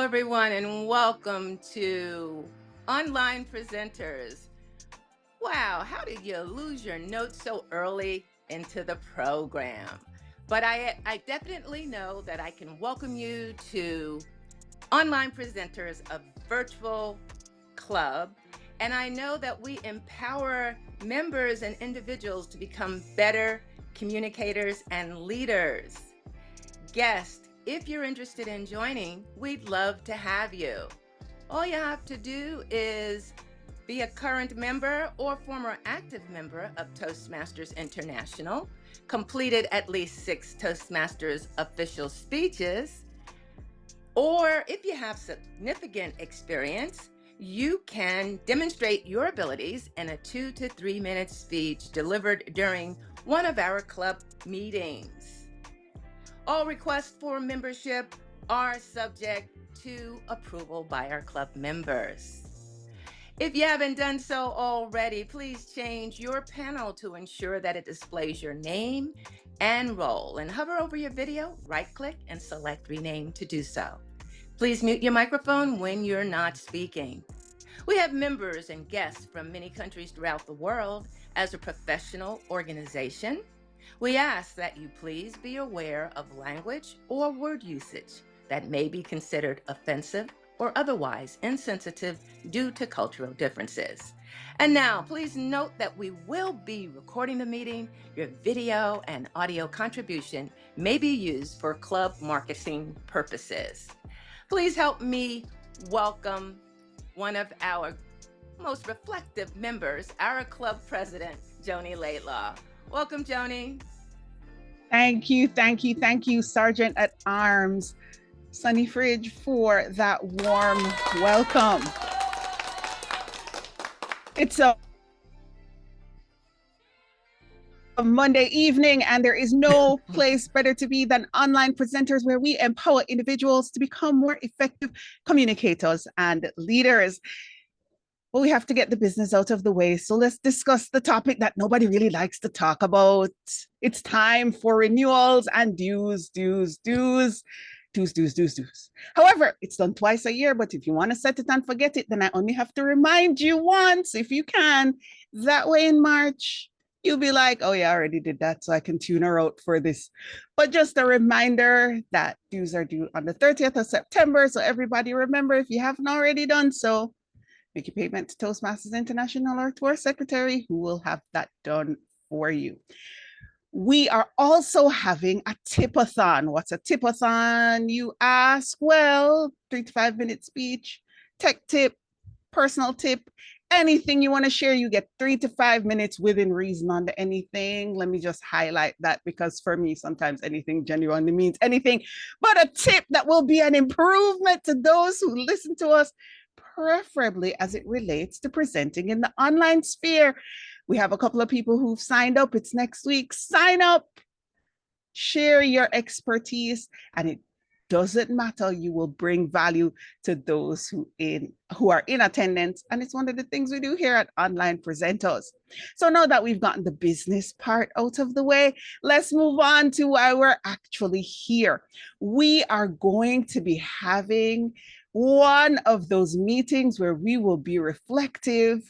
everyone, and welcome to Online Presenters. Wow, how did you lose your notes so early into the program? But I definitely know that I can welcome you to Online Presenters, a virtual club. And I know that we empower members and individuals to become better communicators and leaders. Guest, if you're interested in joining, we'd love to have you. All you have to do is be a current member or former active member of Toastmasters International, completed at least 6 Toastmasters official speeches, or if you have significant experience, you can demonstrate your abilities in a 2 to 3 minute speech delivered during one of our club meetings. All requests for membership are subject to approval by our club members. If you haven't done so already, please change your panel to ensure that it displays your name and role, and hover over your video, right-click, and select Rename to do so. Please mute your microphone when you're not speaking. We have members and guests from many countries throughout the world. As a professional organization, we ask that you please be aware of language or word usage that may be considered offensive or otherwise insensitive due to cultural differences. And now, please note that we will be recording the meeting. Your video and audio contribution may be used for club marketing purposes. Please help me welcome one of our most reflective members, our club president, Joni Laidlaw. Welcome, Joni. Thank you, Sergeant at Arms, Sunny Fridge, for that warm welcome. It's a Monday evening, and there is no place better to be than Online Presenters, where we empower individuals to become more effective communicators and leaders. Well, we have to get the business out of the way. So let's discuss the topic that nobody really likes to talk about. It's time for renewals and dues. However, it's done twice a year, but if you want to set it and forget it, then I only have to remind you once, if you can. That way in March, you'll be like, oh yeah, I already did that, so I can tune her out for this. But just a reminder that dues are due on the 30th of September. So everybody remember, if you haven't already done so, make your payment to Toastmasters International or to our secretary, who will have that done for you. We are also having a tip-a-thon. What's a tip-a-thon, you ask? Well, 3 to 5 minute speech, tech tip, personal tip, anything you want to share, you get 3 to 5 minutes within reason on anything. Let me just highlight that, because for me, sometimes anything genuinely means anything, but a tip that will be an improvement to those who listen to us, preferably as it relates to presenting in the online sphere. We have a couple of people who've signed up. It's next week. Sign up, share your expertise, and it doesn't matter. You will bring value to those who are in attendance. And it's one of the things we do here at Online Presenters. So now that we've gotten the business part out of the way, let's move on to why we're actually here. We are going to be having one of those meetings where we will be reflective.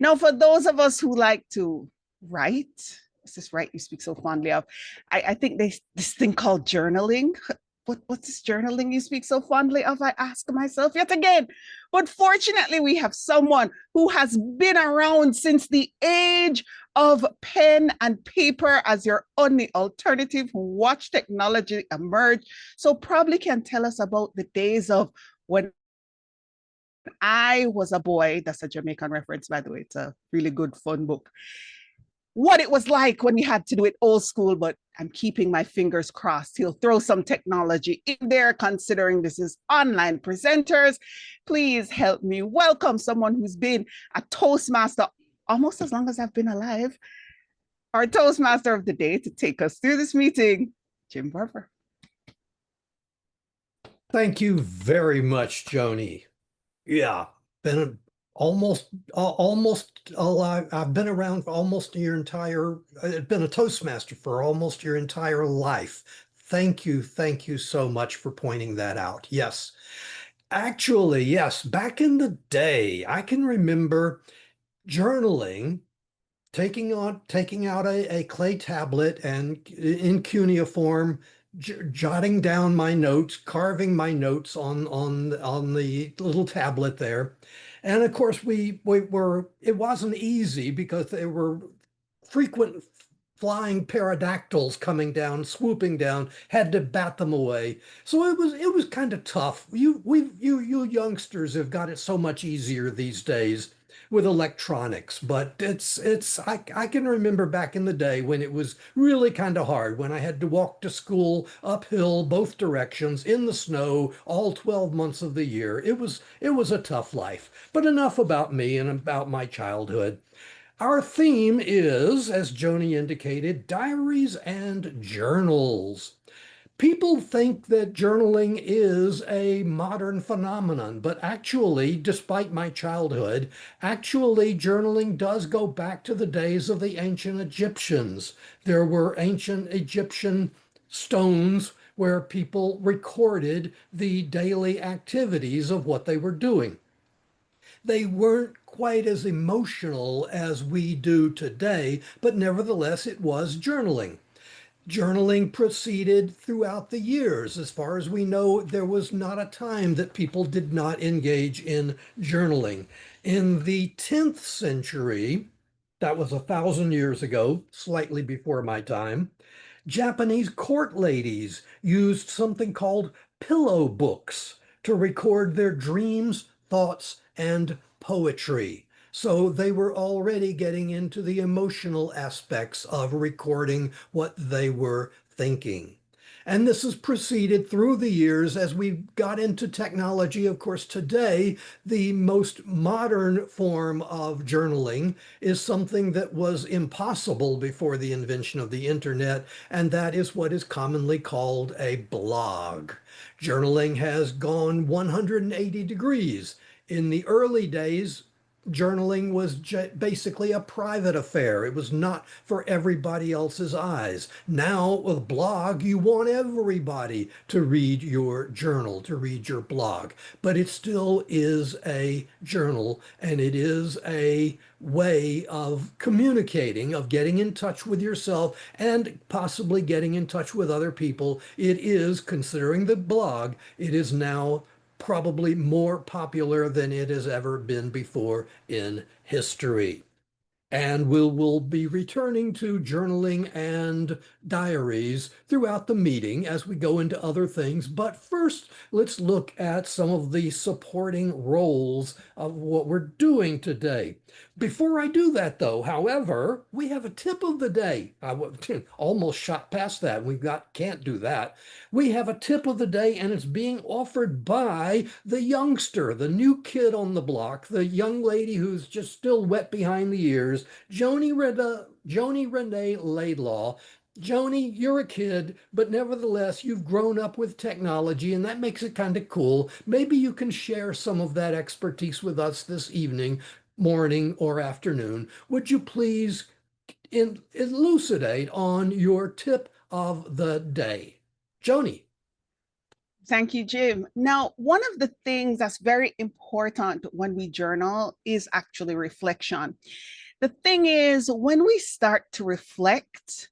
Now, for those of us who like to write, is this right? You speak so fondly of. I think this thing called journaling. What's this journaling you speak so fondly of? I ask myself yet again. But fortunately, we have someone who has been around since the age of pen and paper as your only alternative, who watched technology emerge. So probably can tell us about the days of when I was a boy. That's a Jamaican reference, by the way. It's a really good, fun book. What it was like when we had to do it old school, but I'm keeping my fingers crossed. He'll throw some technology in there, considering this is Online Presenters. Please help me welcome someone who's been a Toastmaster almost as long as I've been alive. Our Toastmaster of the day to take us through this meeting, Jim Barber. Thank you very much, Joni. Yeah, been almost alive. I've been around for almost your entire, been a Toastmaster for almost your entire life. Thank you so much for pointing that out. Yes. Actually, yes, back in the day, I can remember journaling, taking out a clay tablet and in cuneiform, jotting down my notes, carving my notes on the little tablet there. And of course, we were it wasn't easy because there were frequent flying pterodactyls coming down, swooping down, had to bat them away. So it was kind of tough. You youngsters have got it so much easier these days with electronics, but I can remember back in the day when it was really kind of hard, when I had to walk to school uphill both directions in the snow all 12 months of the year. It was a tough life. But enough about me and about my childhood. Our theme is, as Joni indicated, diaries and journals. People think that journaling is a modern phenomenon, but actually, despite my childhood, actually journaling does go back to the days of the ancient Egyptians. There were ancient Egyptian stones where people recorded the daily activities of what they were doing. They weren't quite as emotional as we do today, but nevertheless, it was journaling. Journaling proceeded throughout the years. As far as we know, there was not a time that people did not engage in journaling. In the 10th century, that was 1,000 years ago, slightly before my time, Japanese court ladies used something called pillow books to record their dreams, thoughts, and poetry. So they were already getting into the emotional aspects of recording what they were thinking. And this has proceeded through the years as we got into technology. Of course, today, the most modern form of journaling is something that was impossible before the invention of the internet, and that is what is commonly called a blog. Journaling has gone 180 degrees. In the early days, journaling was basically a private affair. It was not for everybody else's eyes. Now, with a blog, you want everybody to read your journal, to read your blog. But it still is a journal, and it is a way of communicating, of getting in touch with yourself and possibly getting in touch with other people. It is, considering the blog, it is now probably more popular than it has ever been before in history. And we'll be returning to journaling and diaries throughout the meeting as we go into other things. But first, let's look at some of the supporting roles of what we're doing today. Before I do that, though, however, we have a tip of the day. I almost shot past that. Can't do that. We have a tip of the day, and it's being offered by the youngster, the new kid on the block, the young lady who's just still wet behind the ears, Joni Renee Laidlaw. Joni, you're a kid, but nevertheless, you've grown up with technology, and that makes it kind of cool. Maybe you can share some of that expertise with us this evening, morning, or afternoon. Would you please elucidate on your tip of the day? Joni. Thank you, Jim. Now, one of the things that's very important when we journal is actually reflection. The thing is, when we start to reflect,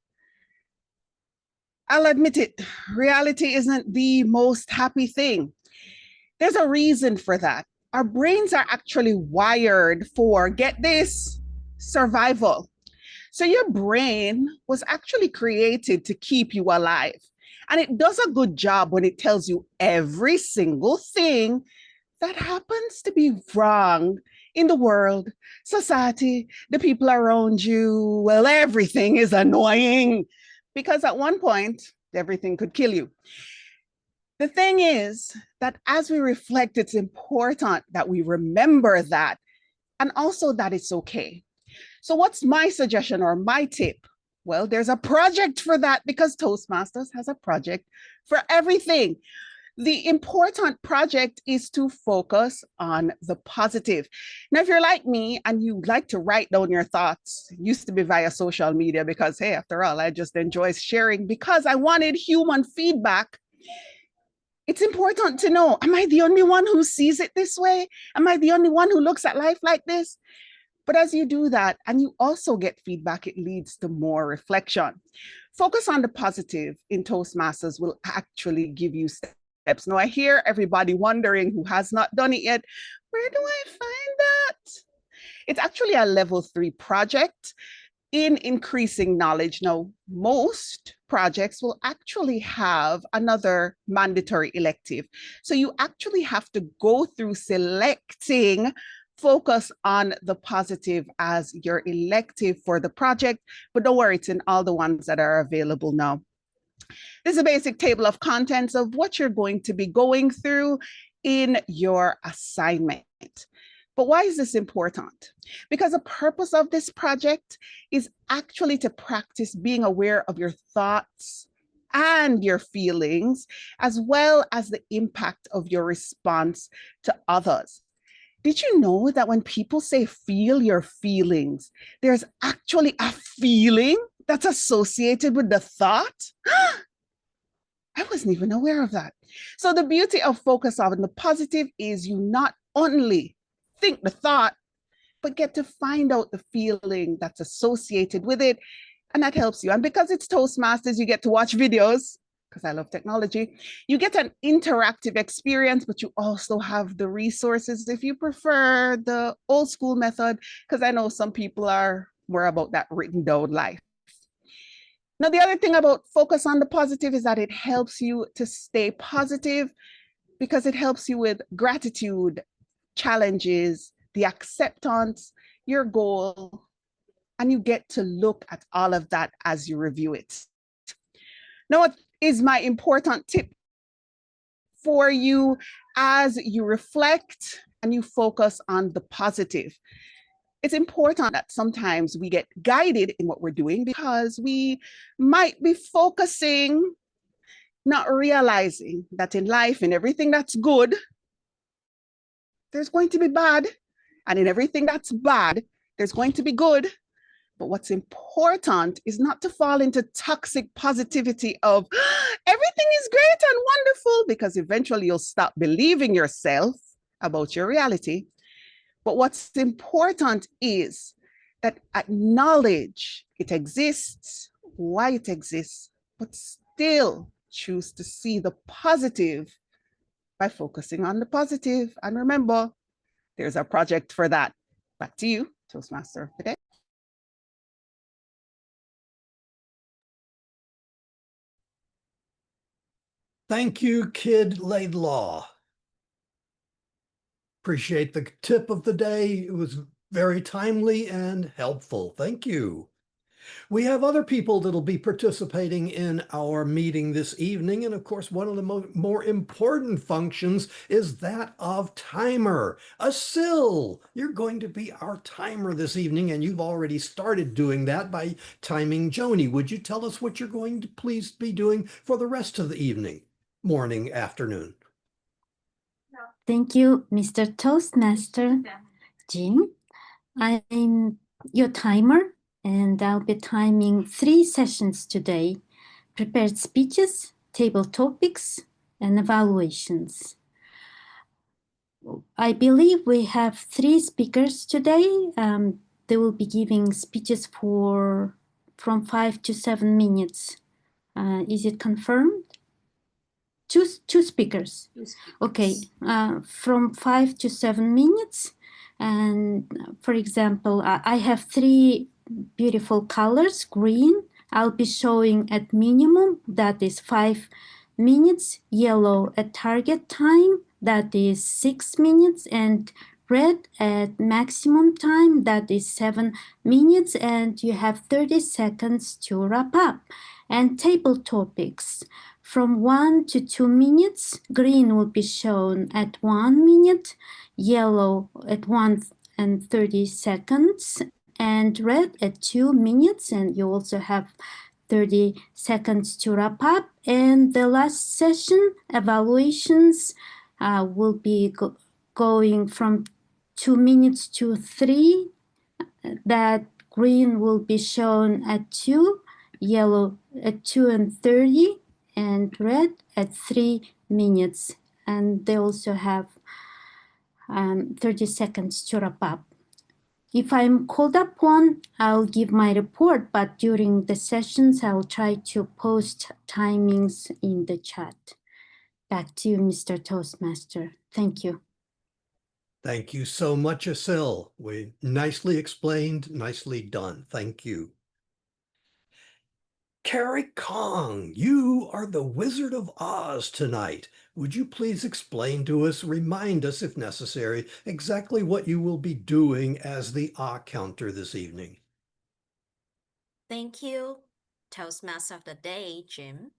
I'll admit it, reality isn't the most happy thing. There's a reason for that. Our brains are actually wired for, get this, survival. So your brain was actually created to keep you alive. And it does a good job when it tells you every single thing that happens to be wrong in the world, society, the people around you. Well, everything is annoying because at one point, everything could kill you. The thing is that as we reflect, it's important that we remember that and also that it's okay. So what's my suggestion or my tip? Well, there's a project for that because Toastmasters has a project for everything. The important project is to focus on the positive. Now, if you're like me and you like to write down your thoughts, used to be via social media because, hey, after all, I just enjoy sharing because I wanted human feedback. It's important to know, am I the only one who sees it this way? Am I the only one who looks at life like this? But as you do that, and you also get feedback, it leads to more reflection. Focus on the positive in Toastmasters will actually give you steps. Now, I hear everybody wondering who has not done it yet. Where do I find that? It's actually a level 3 project in increasing knowledge. Now, most projects will actually have another mandatory elective. So you actually have to go through selecting focus on the positive as your elective for the project, but don't worry, it's in all the ones that are available now. This is a basic table of contents of what you're going to be going through in your assignment. But why is this important? Because the purpose of this project is actually to practice being aware of your thoughts and your feelings, as well as the impact of your response to others. Did you know that when people say feel your feelings, there's actually a feeling that's associated with the thought? I wasn't even aware of that. So the beauty of focus on the positive is you not only think the thought, but get to find out the feeling that's associated with it. And that helps you. And because it's Toastmasters, you get to watch videos, because I love technology. You get an interactive experience, but you also have the resources if you prefer the old school method, because I know some people are more about that written down life. Now, the other thing about focus on the positive is that it helps you to stay positive because it helps you with gratitude, challenges, the acceptance, your goal, and you get to look at all of that as you review it. Now, what is my important tip for you as you reflect and you focus on the positive? It's important that sometimes we get guided in what we're doing because we might be focusing, not realizing that in life, in everything that's good, there's going to be bad. And in everything that's bad, there's going to be good. But what's important is not to fall into toxic positivity of everything is great and wonderful, because eventually you'll stop believing yourself about your reality. But what's important is that acknowledge it exists, why it exists, but still choose to see the positive by focusing on the positive. And remember, there's a project for that. Back to you, Toastmaster. Okay. Thank you, Kid Laidlaw. Appreciate the tip of the day. It was very timely and helpful. Thank you. We have other people that'll be participating in our meeting this evening. And of course, one of the more important functions is that of timer. A sill. You're going to be our timer this evening, and you've already started doing that by timing Joni. Would you tell us what you're going to please be doing for the rest of the evening, morning, afternoon? Thank you, Mr. Toastmaster. Jim, I'm your timer, and I'll be timing 3 sessions today: prepared speeches, table topics, and evaluations. I believe we have 3 speakers today. They will be giving speeches from 5 to 7 minutes. Is it confirmed? Two speakers. Okay, from 5 to 7 minutes. And for example, I have 3 beautiful colors, green. I'll be showing at minimum, that is 5 minutes, yellow at target time, that is 6 minutes, and red at maximum time, that is 7 minutes, and you have 30 seconds to wrap up. And table topics. From 1 to 2 minutes, green will be shown at 1 minute, yellow at 1 and 30 seconds, and red at 2 minutes, and you also have 30 seconds to wrap up. And the last session, evaluations, will be going from 2 minutes to 3. That green will be shown at 2, yellow at 2 and 30, and red at 3 minutes, and they also have 30 seconds to wrap up. If I'm called upon, I'll give my report, but during the sessions, I'll try to post timings in the chat. Back to you, Mr. Toastmaster. Thank you. Thank you so much, Asil. We nicely explained, nicely done. Thank you. Carrie Kong, you are the Wizard of Oz tonight. Would you please explain to us, remind us if necessary, exactly what you will be doing as the Ah counter this evening? Thank you, Toastmaster of the Day, Jim.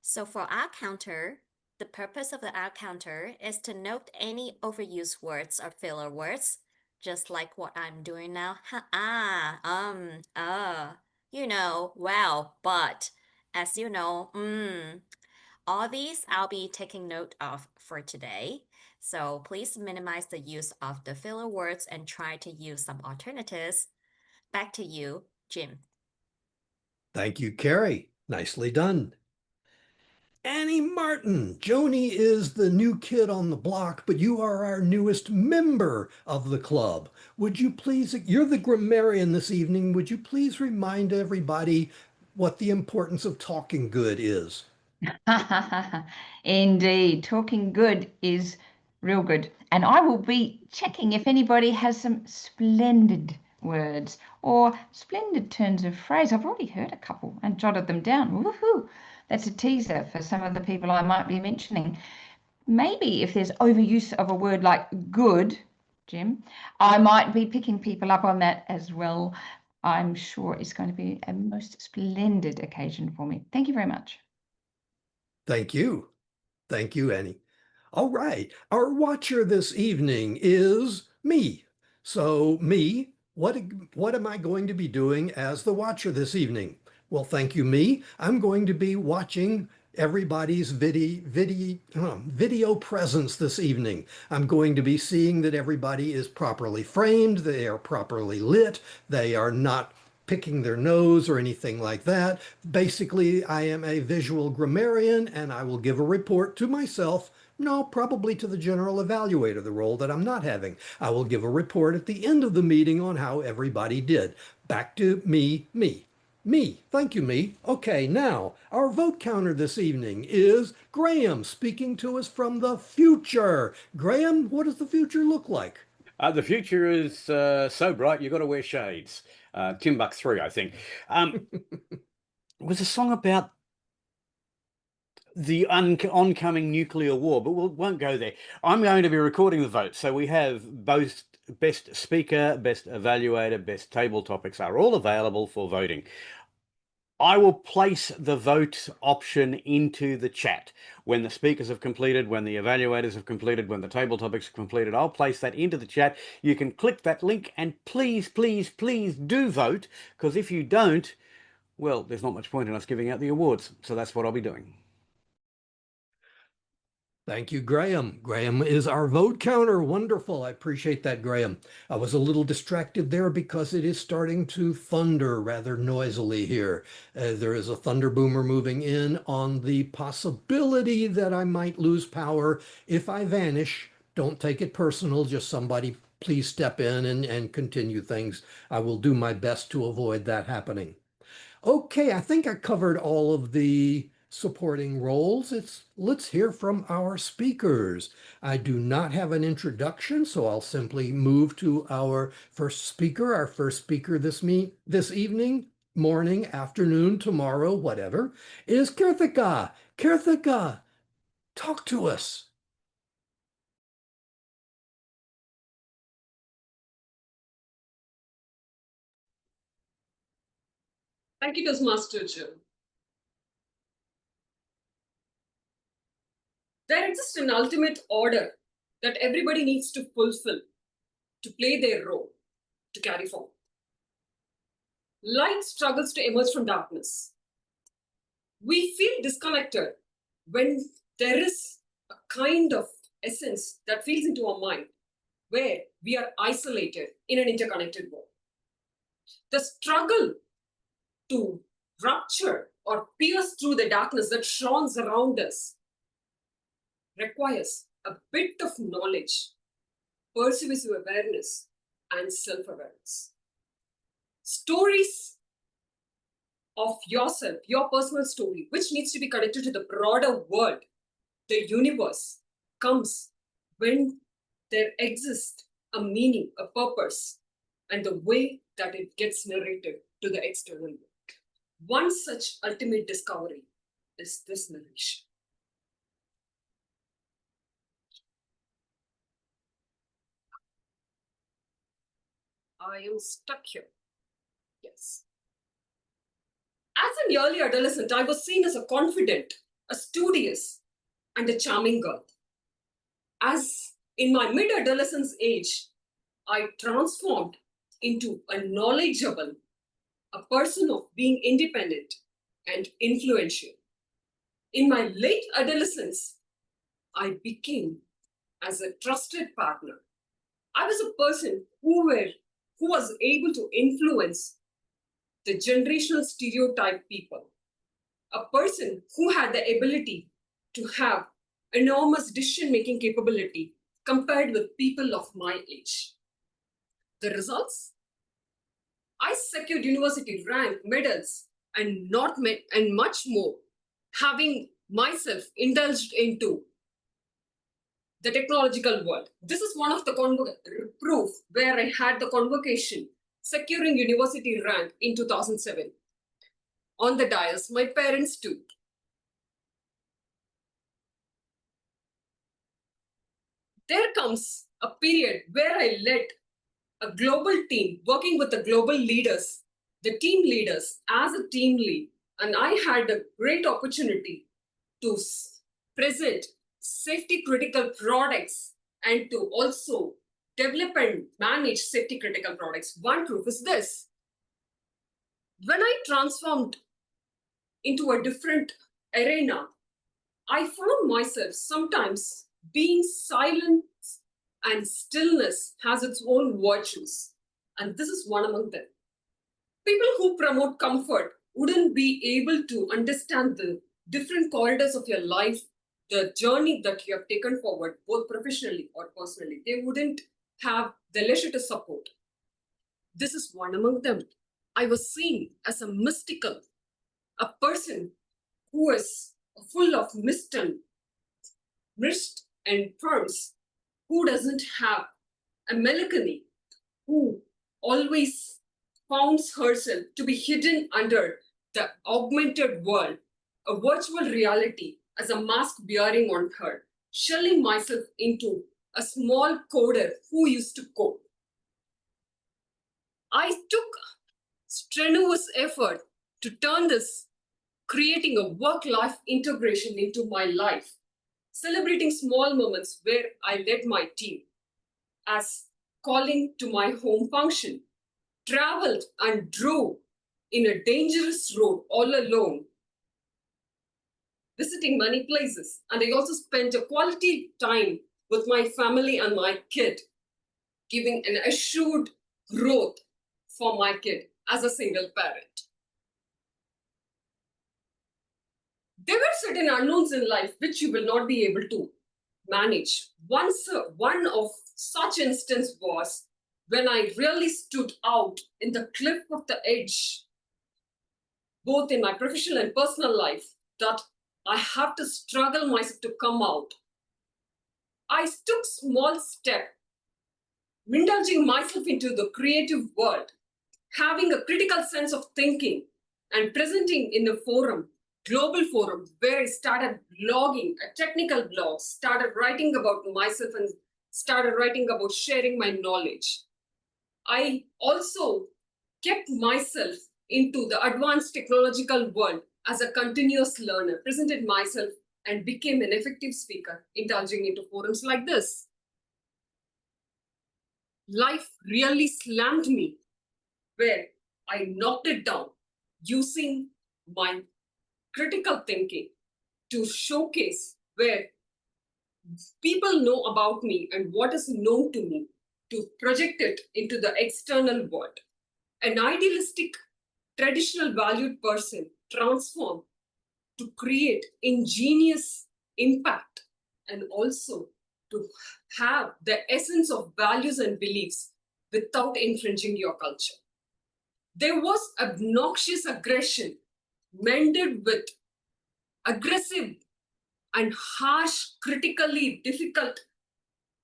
So for our counter, the purpose of the our counter is to note any overused words or filler words, just like what I'm doing now. You know, well, but, as you know, all these I'll be taking note of for today. So please minimize the use of the filler words and try to use some alternatives. Back to you, Jim. Thank you, Carrie. Nicely done. Annie Martin, Joni is the new kid on the block, but you are our newest member of the club. Would you please, you're the grammarian this evening, would you please remind everybody what the importance of talking good is? Indeed, talking good is real good. And I will be checking if anybody has some splendid words or splendid turns of phrase. I've already heard a couple and jotted them down. Woohoo! That's a teaser for some of the people I might be mentioning. Maybe if there's overuse of a word like good, Jim, I might be picking people up on that as well. I'm sure it's going to be a most splendid occasion for me. Thank you very much. Thank you. Thank you, Annie. All right, our watcher this evening is me. So me, what am I going to be doing as the watcher this evening? Well, thank you, me. I'm going to be watching everybody's video presence this evening. I'm going to be seeing that everybody is properly framed, they are properly lit, they are not picking their nose or anything like that. Basically, I am a visual grammarian and I will give a report to myself. No, probably to the general evaluator, the role that I'm not having. I will give a report at the end of the meeting on how everybody did. Back to me. Thank you, me. Okay, now, our vote counter this evening is Graham speaking to us from the future. Graham, what does the future look like? The future is so bright, you've got to wear shades. Timbuk 3, I think. It was a song about the oncoming nuclear war, but we won't go there. I'm going to be recording the vote. So we have both best speaker, best evaluator, best table topics are all available for voting. I will place the vote option into the chat. When the speakers have completed, when the evaluators have completed, when the table topics have completed, I'll place that into the chat. You can click that link and please, please, please do vote, because if you don't, well, there's not much point in us giving out the awards. So that's what I'll be doing. Thank you, Graham. Graham is our vote counter. Wonderful. I appreciate that, Graham. I was a little distracted there because it is starting to thunder rather noisily here. There is a thunder boomer moving in on the possibility that I might lose power if I vanish. Don't take it personal. Just somebody please step in and continue things. I will do my best to avoid that happening. Okay, I think I covered all of the supporting roles. Let's hear from our speakers. I do not have an introduction, so I'll simply move to our first speaker. Our first speaker this evening, morning, afternoon, tomorrow, whatever, is Kirthikka. Kirthikka, talk to us. Thank you, Toastmaster Jim. There exists an ultimate order that everybody needs to fulfill, to play their role, to carry forward. Light struggles to emerge from darkness. We feel disconnected when there is a kind of essence that feels into our mind where we are isolated in an interconnected world. The struggle to rupture or pierce through the darkness that shawns around us requires a bit of knowledge, persuasive awareness, and self-awareness. Stories of yourself, your personal story, which needs to be connected to the broader world, the universe, comes when there exists a meaning, a purpose, and the way that it gets narrated to the external world. One such ultimate discovery is this narration. I am stuck here. Yes. As an early adolescent, I was seen as a confident, a studious, and a charming girl. As in my mid-adolescence age, I transformed into a knowledgeable, a person of being independent and influential. In my late adolescence, I became as a trusted partner. I was a person who was able to influence the generational stereotype people, a person who had the ability to have enormous decision-making capability compared with people of my age. The results? I secured university rank, medals, and much more, having myself indulged into the technological world. This is one of the proof where I had the convocation, securing university rank in 2007. On the dais, my parents too. There comes a period where I led a global team working with the global leaders, the team leaders as a team lead. And I had a great opportunity to present safety critical products and to also develop and manage safety critical products. One proof is this. When I transformed into a different arena, I found myself sometimes being silent, and stillness has its own virtues. And this is one among them. People who promote comfort wouldn't be able to understand the different corridors of your life, the journey that you have taken forward, both professionally or personally. They wouldn't have the leisure to support. This is one among them. I was seen as a mystical, a person who is full of mist and ferns, who doesn't have a melancholy, who always finds herself to be hidden under the augmented world, a virtual reality as a mask bearing on her, shelling myself into a small coder who used to code. I took strenuous effort to turn this, creating a work-life integration into my life, celebrating small moments where I led my team, as calling to my home function, traveled and drove in a dangerous road all alone, visiting many places. And I also spent a quality time with my family and my kid, giving an assured growth for my kid as a single parent. There were certain unknowns in life which you will not be able to manage. One of such instance was when I really stood out in the cliff of the edge, both in my professional and personal life, that I have to struggle myself to come out. I took small step, indulging myself into the creative world, having a critical sense of thinking and presenting in a forum, global forum, where I started blogging, a technical blog, started writing about myself and started writing about sharing my knowledge. I also kept myself into the advanced technological world as a continuous learner, presented myself and became an effective speaker, indulging into forums like this. Life really slammed me, where I knocked it down using my critical thinking to showcase where people know about me and what is known to me, to project it into the external world. An idealistic, traditional valued person transformed to create ingenious impact and also to have the essence of values and beliefs without infringing your culture. There was obnoxious aggression mended with aggressive and harsh, critically difficult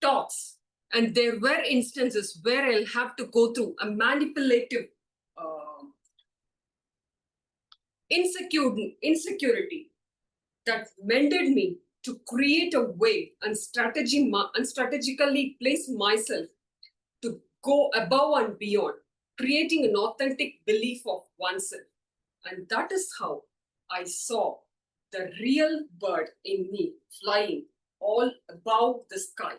talks. And there were instances where I'll have to go through a manipulative insecurity that mended me to create a way and strategically place myself to go above and beyond, creating an authentic belief of oneself. And that is how I saw the real bird in me flying all above the sky,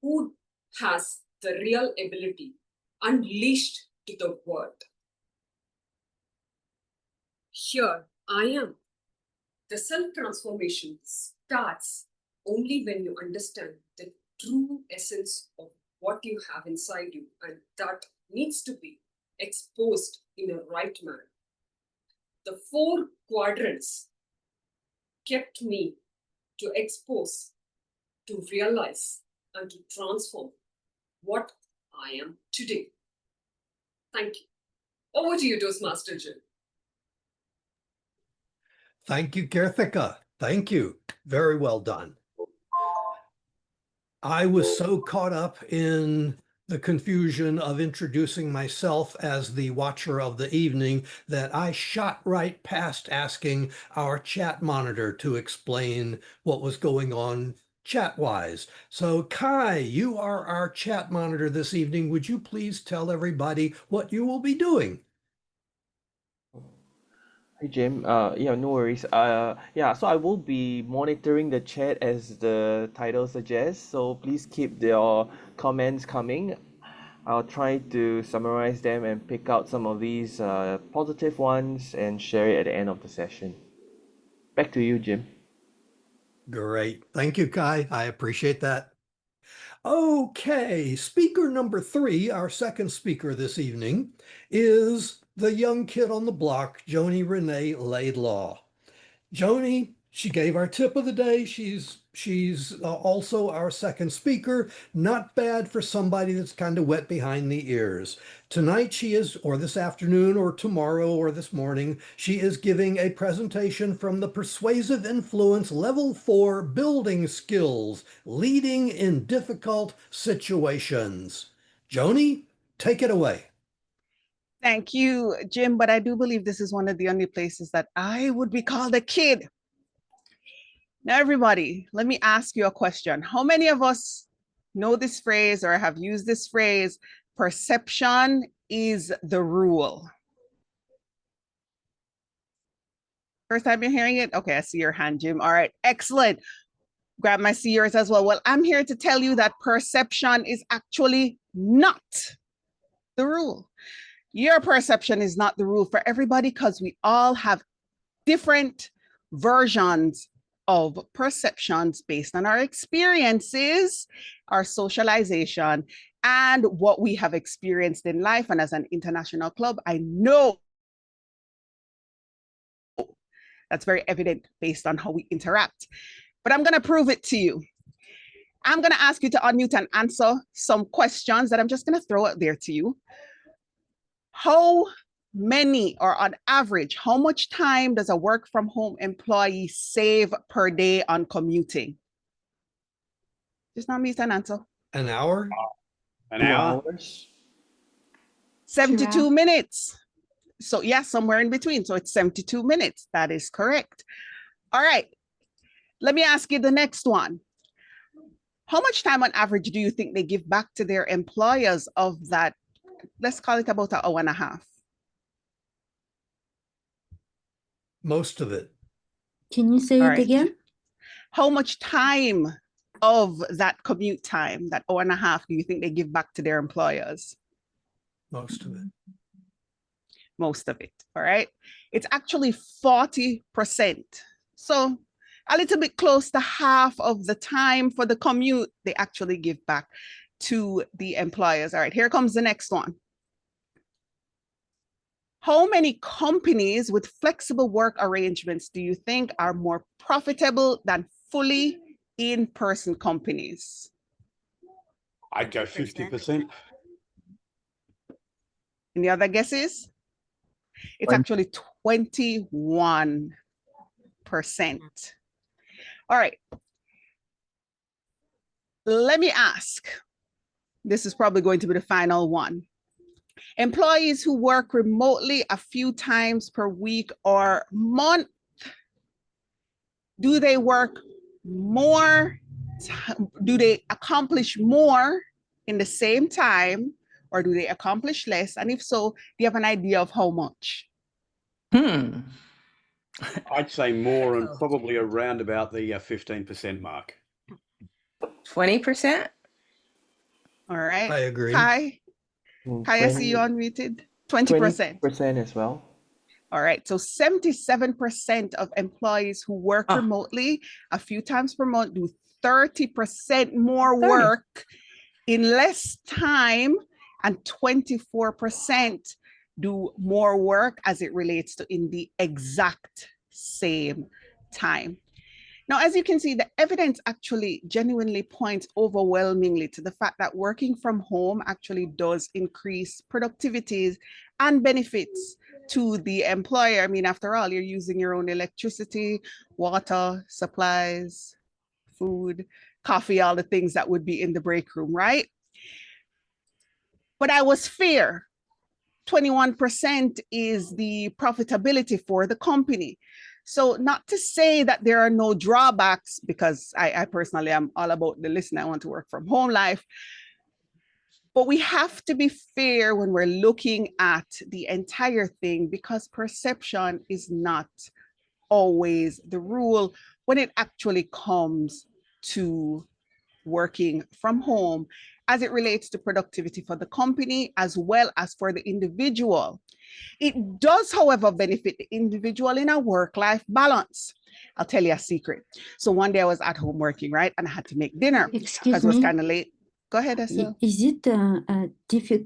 who has the real ability unleashed to the world. Here I am. The self-transformation starts only when you understand the true essence of what you have inside you, and that needs to be exposed in a right manner. The 4 quadrants kept me to expose, to realize, and to transform what I am today. Thank you. Over to you, Toastmaster Jim. Thank you, Kirthikka. Thank you. Very well done. I was so caught up in the confusion of introducing myself as the watcher of the evening that I shot right past asking our chat monitor to explain what was going on chat-wise. So Kai, you are our chat monitor this evening. Would you please tell everybody what you will be doing? Hey Jim, yeah, no worries. Yeah, so I will be monitoring the chat as the title suggests. So please keep your comments coming. I'll try to summarize them and pick out some of these positive ones and share it at the end of the session. Back to you, Jim. Great. Thank you, Kai. I appreciate that. Okay, speaker number 3, our second speaker this evening, is the young kid on the block, Joni Renee Laidlaw. Joni, she gave our tip of the day. She's also our second speaker. Not bad for somebody that's kind of wet behind the ears. Tonight she is, or this afternoon, or tomorrow, or this morning, she is giving a presentation from the Persuasive Influence Level 4 Building Skills, Leading in Difficult Situations. Joni, take it away. Thank you, Jim. But I do believe this is one of the only places that I would be called a kid. Now, everybody, let me ask you a question. How many of us know this phrase or have used this phrase, perception is the rule? First time you're hearing it? Okay, I see your hand, Jim. All right, excellent. Grab my see yours as well. Well, I'm here to tell you that perception is actually not the rule. Your perception is not the rule for everybody because we all have different versions of perceptions based on our experiences, our socialization, and what we have experienced in life. And as an international club, I know that's very evident based on how we interact. But I'm going to prove it to you. I'm going to ask you to unmute and answer some questions that I'm just going to throw out there to you. How many, or on average, how much time does a work from home employee save per day on commuting? Just unmute and answer. An hour? An hour? 72 minutes. So yes, somewhere in between. So it's 72 minutes. That is correct. All right. Let me ask you the next one. How much time on average do you think they give back to their employers of that? Let's call it about an hour and a half. Most of it. Can you say it again? How much time of that commute time, that hour and a half, do you think they give back to their employers? Most of it. Most of it, all right? It's actually 40%. So a little bit close to half of the time for the commute, they actually give back to the employers. All right, here comes the next one. How many companies with flexible work arrangements do you think are more profitable than fully in-person companies? I'd go 50%. Any other guesses? It's actually 21%. All right. Let me ask. This is probably going to be the final one. Employees who work remotely a few times per week or month, do they work more? Do they accomplish more in the same time, or do they accomplish less? And if so, do you have an idea of how much? I'd say more, and probably around about the 15% mark. 20%? All right. I agree. Kai, I see you unmuted. 20%. 20% as well. All right. So 77% of employees who work remotely a few times per month do 30% more work in less time, and 24% do more work as it relates to in the exact same time. Now, as you can see, the evidence actually genuinely points overwhelmingly to the fact that working from home actually does increase productivities and benefits to the employer. I mean, after all, you're using your own electricity, water, supplies, food, coffee, all the things that would be in the break room, right? But I was fair. 21% is the profitability for the company. So not to say that there are no drawbacks, because I personally am all about the listen, I want to work from home life. But we have to be fair when we're looking at the entire thing, because perception is not always the rule when it actually comes to working from home, as it relates to productivity for the company as well as for the individual. It does, however, benefit the individual in a work-life balance. I'll tell you a secret. So one day I was at home working, right? And I had to make dinner because it was kind of late. Go ahead, Asil. Is it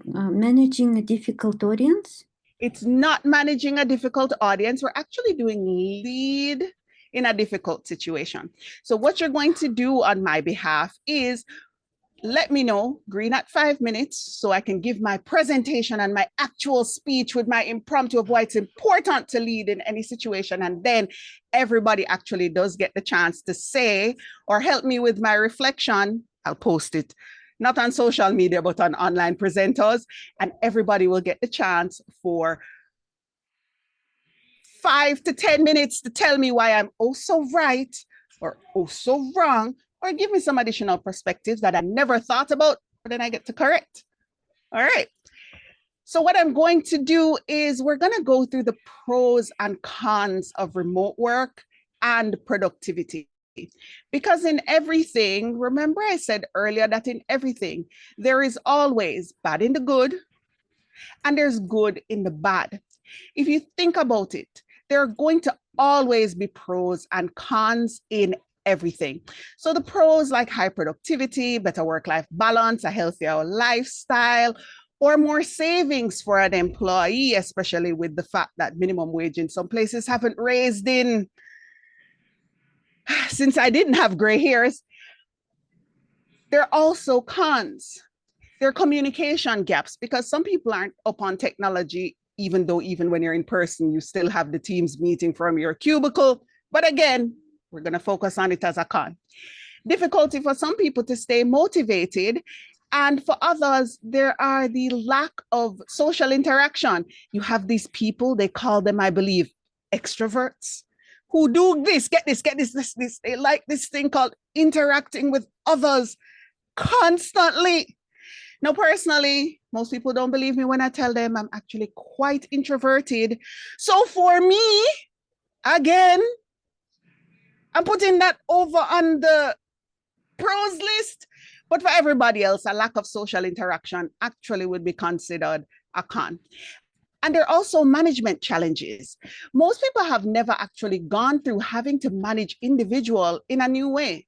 managing a difficult audience? It's not managing a difficult audience. We're actually doing lead in a difficult situation. So what you're going to do on my behalf is let me know, green at 5 minutes, so I can give my presentation and my actual speech with my impromptu of why it's important to lead in any situation. And then everybody actually does get the chance to say or help me with my reflection. I'll post it, not on social media, but on online presenters. And everybody will get the chance for 5 to 10 minutes to tell me why I'm oh so right or oh so wrong, or give me some additional perspectives that I never thought about, but then I get to correct. All right. So what I'm going to do is we're going to go through the pros and cons of remote work and productivity. Because in everything, remember I said earlier that in everything, there is always bad in the good and there's good in the bad. If you think about it, there are going to always be pros and cons in everything. So the pros, like high productivity, better work-life balance, a healthier lifestyle, or more savings for an employee, especially with the fact that minimum wage in some places haven't raised in since I didn't have gray hairs. There are also cons. There are communication gaps, because some people aren't up on technology, even though even when you're in person, you still have the Teams meeting from your cubicle. But again, we're going to focus on it as a con. Difficulty for some people to stay motivated. And for others, there are the lack of social interaction. You have these people, they call them, I believe, extroverts, who do this, get this. They like this thing called interacting with others constantly. Now, personally, most people don't believe me when I tell them I'm actually quite introverted. So for me, again, I'm putting that over on the pros list, but for everybody else, a lack of social interaction actually would be considered a con. And there are also management challenges. Most people have never actually gone through having to manage individual in a new way.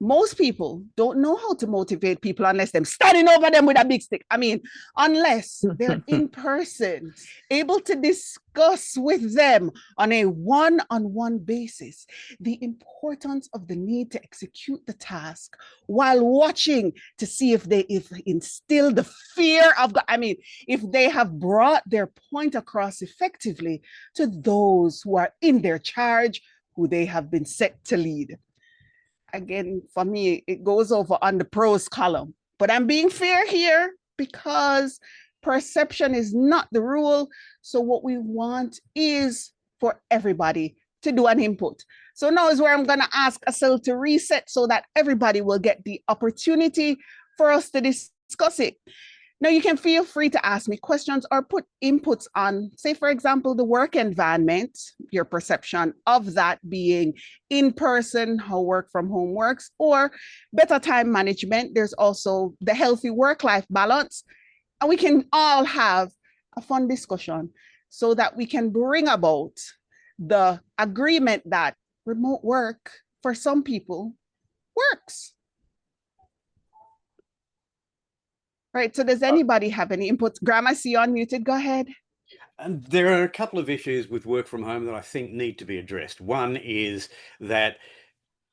Most people don't know how to motivate people unless they're standing over them with a big stick. I mean, unless they're in person, able to discuss with them on a one-on-one basis the importance of the need to execute the task while watching to see if they instill the fear of God. I mean, if they have brought their point across effectively to those who are in their charge, who they have been set to lead. Again, for me, it goes over on the pros column, but I'm being fair here because perception is not the rule. So what we want is for everybody to do an input. So now is where I'm going to ask Asil to reset so that everybody will get the opportunity for us to discuss it. Now, you can feel free to ask me questions or put inputs on, say, for example, the work environment, your perception of that being in person, how work from home works, or better time management. There's also the healthy work-life balance. And we can all have a fun discussion so that we can bring about the agreement that remote work for some people works. Right, so does anybody have any inputs? Graham, I see you unmuted, go ahead. And there are a couple of issues with work from home that I think need to be addressed. One is that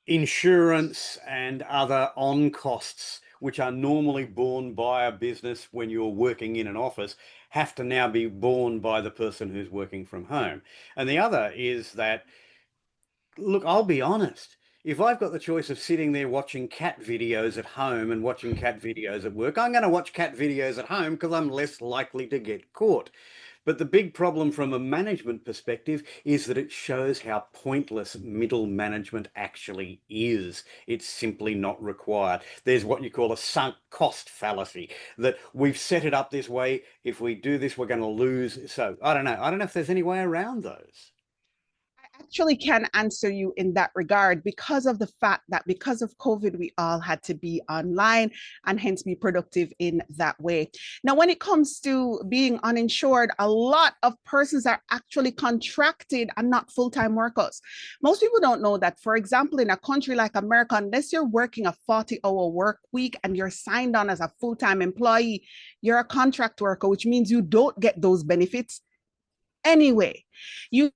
insurance and other on costs, which are normally borne by a business when you're working in an office, have to now be borne by the person who's working from home. And the other is that, look, I'll be honest. If I've got the choice of sitting there watching cat videos at home and watching cat videos at work, I'm going to watch cat videos at home because I'm less likely to get caught. But the big problem from a management perspective is that it shows how pointless middle management actually is. It's simply not required. There's what you call a sunk cost fallacy, that we've set it up this way. If we do this, we're going to lose. So I don't know. I don't know if there's any way around those. Actually can answer you in that regard because of the fact that because of COVID, we all had to be online and hence be productive in that way. Now, when it comes to being uninsured, a lot of persons are actually contracted and not full-time workers. Most people don't know that, for example, in a country like America, unless you're working a 40-hour work week and you're signed on as a full-time employee, you're a contract worker, which means you don't get those benefits anyway. You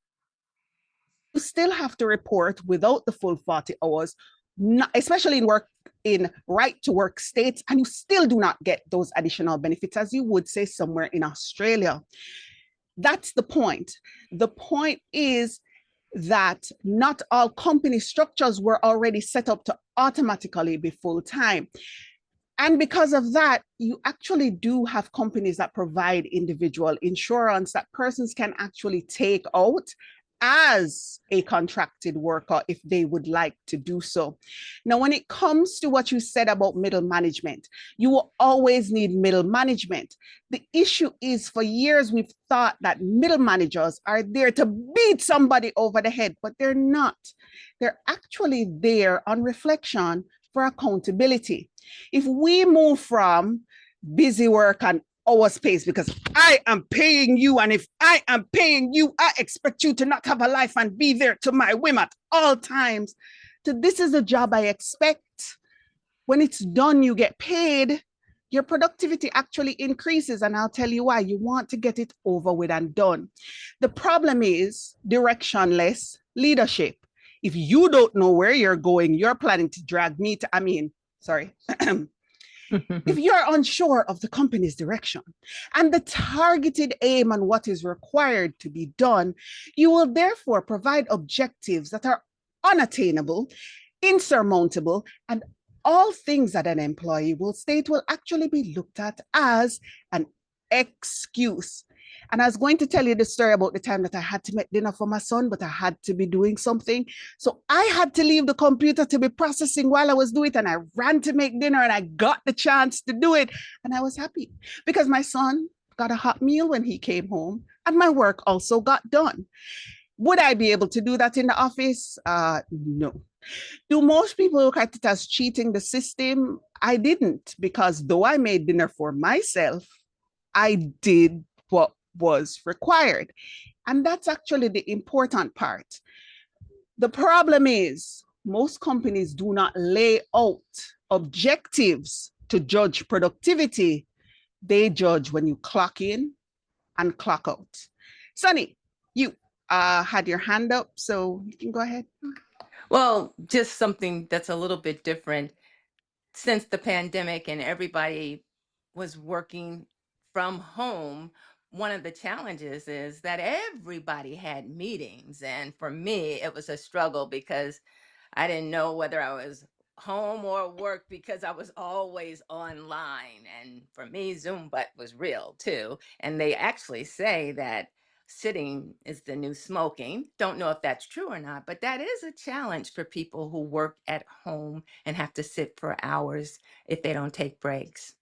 still have to report without the full 40 hours, especially in work in right to work states, and you still do not get those additional benefits as you would say somewhere in Australia. That's the point. The point is that not all company structures were already set up to automatically be full-time. And because of that, you actually do have companies that provide individual insurance that persons can actually take out as a contracted worker if they would like to do so. Now, when it comes to what you said about middle management, you will always need middle management. The issue is for years we've thought that middle managers are there to beat somebody over the head, but they're not. They're actually there on reflection for accountability. If we move from busy work and our space because I am paying you, and if I am paying you, I expect you to not have a life and be there to my whim at all times, to this is a job I expect. When it's done, you get paid, your productivity actually increases, and I'll tell you why. You want to get it over with and done. The problem is directionless leadership. If you don't know where you're going, you're planning to drag me to, if you're unsure of the company's direction and the targeted aim on what is required to be done, you will therefore provide objectives that are unattainable, insurmountable, and all things that an employee will state will actually be looked at as an excuse. And I was going to tell you the story about the time that I had to make dinner for my son, but I had to be doing something. So I had to leave the computer to be processing while I was doing it. And I ran to make dinner and I got the chance to do it. And I was happy because my son got a hot meal when he came home and my work also got done. Would I be able to do that in the office? No. Do most people look at it as cheating the system? I didn't, because though I made dinner for myself, I did what was required. And that's actually the important part. The problem is most companies do not lay out objectives to judge productivity. They judge when you clock in and clock out. Sunny, you had your hand up, so you can go ahead. Well, just something that's a little bit different. Since the pandemic and everybody was working from home, one of the challenges is that everybody had meetings. And for me, it was a struggle because I didn't know whether I was home or work because I was always online. And for me, Zoom butt was real too. And they actually say that sitting is the new smoking. Don't know if that's true or not, but that is a challenge for people who work at home and have to sit for hours if they don't take breaks.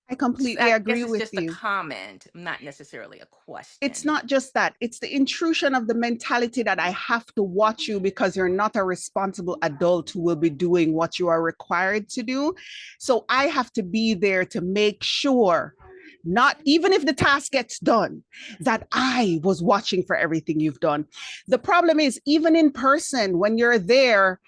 I completely I agree guess it's with just a you. comment, not necessarily a question. It's not just that, it's the intrusion of the mentality that I have to watch you because you're not a responsible adult who will be doing what you are required to do. So I have to be there to make sure, not even if the task gets done, that I was watching for everything you've done. The problem is, even in person, when you're there,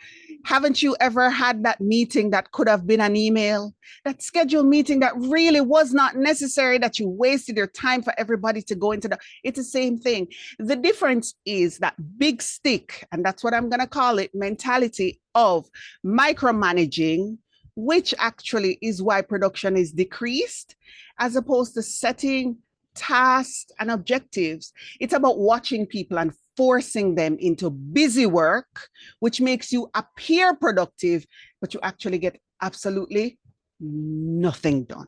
haven't you ever had that meeting that could have been an email, that scheduled meeting that really was not necessary, that you wasted your time for everybody to go into it's the same thing. The difference is that big stick, and that's what I'm going to call it, mentality of micromanaging, which actually is why production is decreased, as opposed to setting tasks and objectives. It's about watching people and forcing them into busy work, which makes you appear productive, but you actually get absolutely nothing done.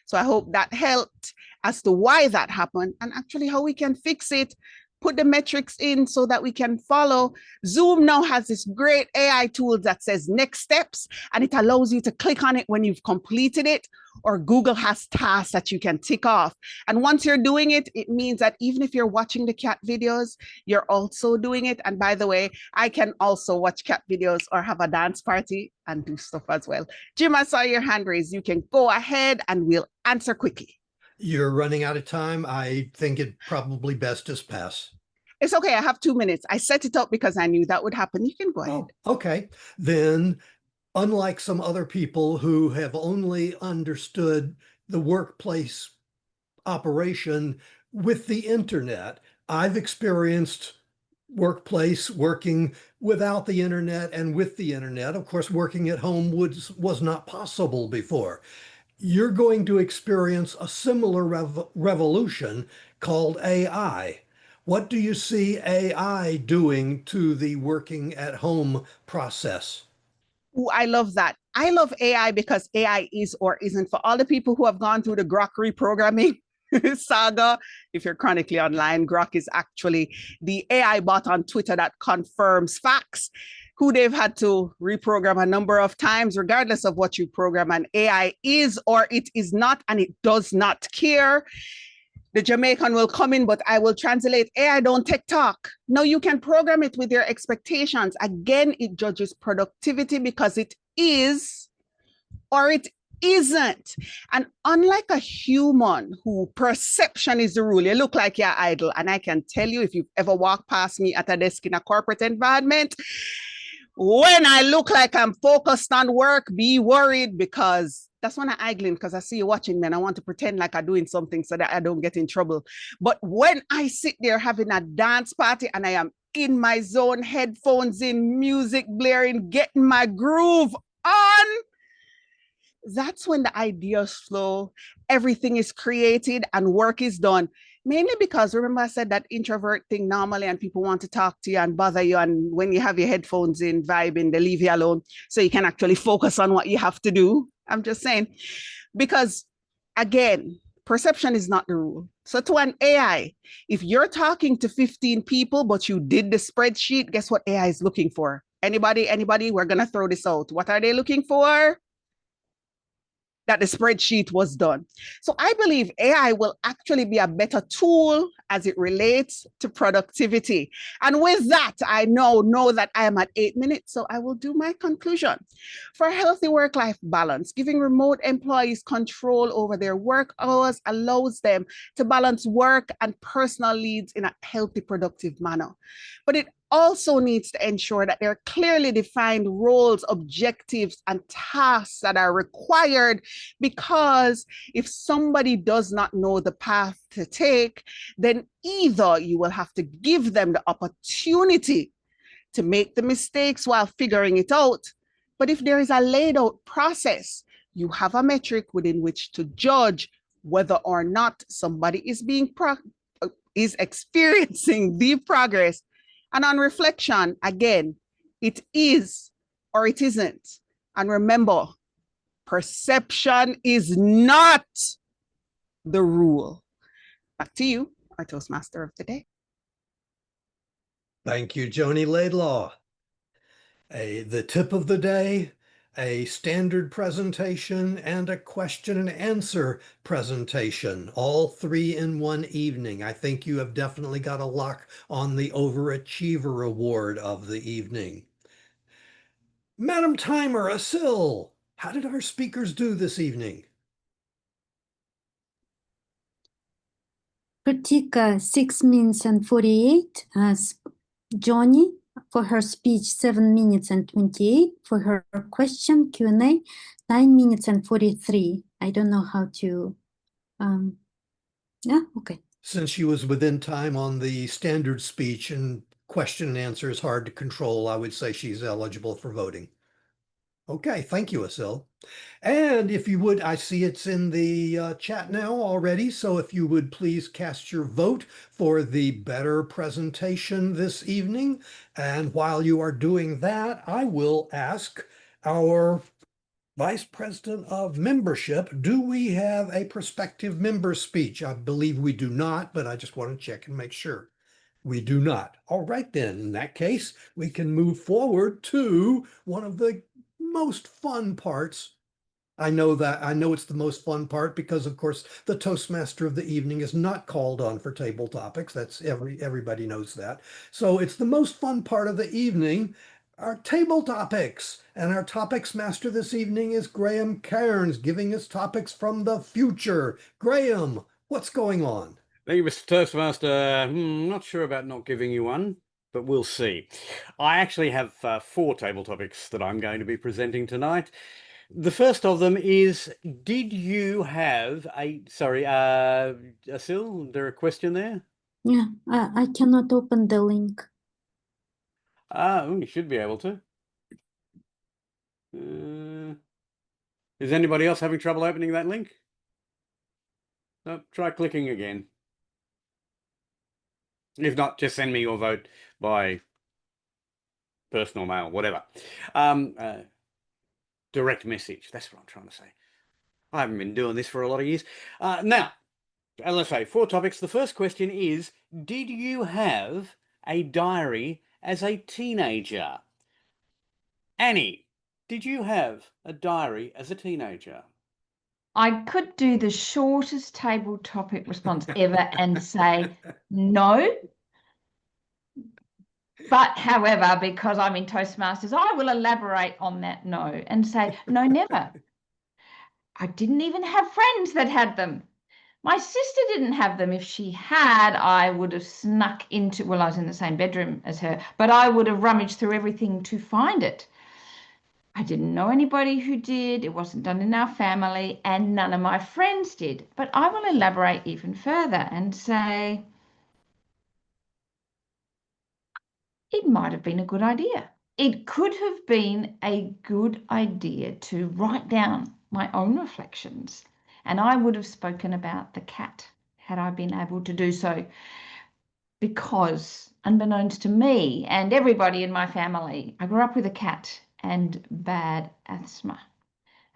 So I hope that helped as to why that happened and actually how we can fix it, put the metrics in so that we can follow. Zoom now has this great AI tool that says next steps, and it allows you to click on it when you've completed it, or Google has tasks that you can tick off. And once you're doing it, it means that even if you're watching the cat videos, you're also doing it. And by the way, I can also watch cat videos or have a dance party and do stuff as well. Jim, I saw your hand raised. You can go ahead and we'll answer quickly. You're running out of time. I think it probably best just pass. It's okay. I have 2 minutes. I set it up because I knew that would happen. You can go ahead. Oh, okay. Then, unlike some other people who have only understood the workplace operation with the internet, I've experienced workplace working without the internet and with the internet. Of course, working at home was not possible before. You're going to experience a similar revolution called AI. What do you see AI doing to the working at home process? Ooh, I love that. I love AI because AI is or isn't. For all the people who have gone through the Grok reprogramming saga, if you're chronically online, Grok is actually the AI bot on Twitter that confirms facts, who they've had to reprogram a number of times, regardless of what you program. And AI is or it is not, and it does not care. The Jamaican will come in, but I will translate. AI don't TikTok. No, you can program it with your expectations. Again, it judges productivity because it is or it isn't. And unlike a human who perception is the rule, you look like you're idle. And I can tell you, if you've ever walked past me at a desk in a corporate environment, when I look like I'm focused on work, be worried, because that's when I'm idling, because I see you watching me and I want to pretend like I'm doing something so that I don't get in trouble. But when I sit there having a dance party and I am in my zone, headphones in, music blaring, getting my groove on, that's when the ideas flow, everything is created and work is done. Mainly because, remember I said that introvert thing normally, and people want to talk to you and bother you, and when you have your headphones in, vibing, they leave you alone so you can actually focus on what you have to do. I'm just saying, because again, perception is not the rule. So to an AI, if you're talking to 15 people, but you did the spreadsheet, guess what AI is looking for? Anybody? We're going to throw this out. What are they looking for? That the spreadsheet was done. So I believe AI will actually be a better tool as it relates to productivity. And with that, I know that I am at 8 minutes, so I will do my conclusion. For a healthy work-life balance, giving remote employees control over their work hours allows them to balance work and personal needs in a healthy, productive manner. But it also needs to ensure that there are clearly defined roles, objectives, and tasks that are required, because if somebody does not know the path to take, then either you will have to give them the opportunity to make the mistakes while figuring it out. But if there is a laid out process, you have a metric within which to judge whether or not somebody is experiencing the progress. And on reflection, again, it is or it isn't. And remember, perception is not the rule. Back to you, our Toastmaster of the day. Thank you, Joni Laidlaw. The tip of the day, a standard presentation, and a question and answer presentation, all three in one evening. I think you have definitely got a lock on the Overachiever Award of the evening. Madam Timer, Asil, how did our speakers do this evening? Kirthikka, 6 minutes and 48. Joni, for her speech, 7 minutes and 28. For her question, Q&A, 9 minutes and 43. I don't know how to, yeah, okay. Since she was within time on the standard speech and question and answer is hard to control, I would say she's eligible for voting. Okay, thank you, Asil. And if you would, I see it's in the chat now already, so if you would please cast your vote for the better presentation this evening. And while you are doing that, I will ask our Vice President of Membership, do we have a prospective member speech? I believe we do not, but I just want to check and make sure. We do not. All right, then, in that case, we can move forward to one of the most fun parts. I know it's the most fun part because, of course, the Toastmaster of the evening is not called on for table topics. That's everybody knows that. So it's the most fun part of the evening, our table topics. And our topics master this evening is Graham Cairns, giving us topics from the future. Graham, what's going on? Thank you, Mr. Toastmaster. Not sure about not giving you one, but we'll see. I actually have 4 table topics that I'm going to be presenting tonight. The first of them is, did you have Asil, there a question there? Yeah, I cannot open the link. You should be able to. Is anybody else having trouble opening that link? No, try clicking again. If not, just send me your vote by personal mail, whatever. Direct message. That's what I'm trying to say. I haven't been doing this for a lot of years. Now, as I say, 4 topics. The first question is, did you have a diary as a teenager? Annie, did you have a diary as a teenager? I could do the shortest table topic response ever and say no. But however, because I'm in Toastmasters, I will elaborate on that no and say, no, never. I didn't even have friends that had them. My sister didn't have them. If she had, I would have snuck into, well, I was in the same bedroom as her, but I would have rummaged through everything to find it. I didn't know anybody who did. It wasn't done in our family, and none of my friends did. But I will elaborate even further and say it might have been a good idea. It could have been a good idea to write down my own reflections, and I would have spoken about the cat had I been able to do so, because unbeknownst to me and everybody in my family, I grew up with a cat and bad asthma.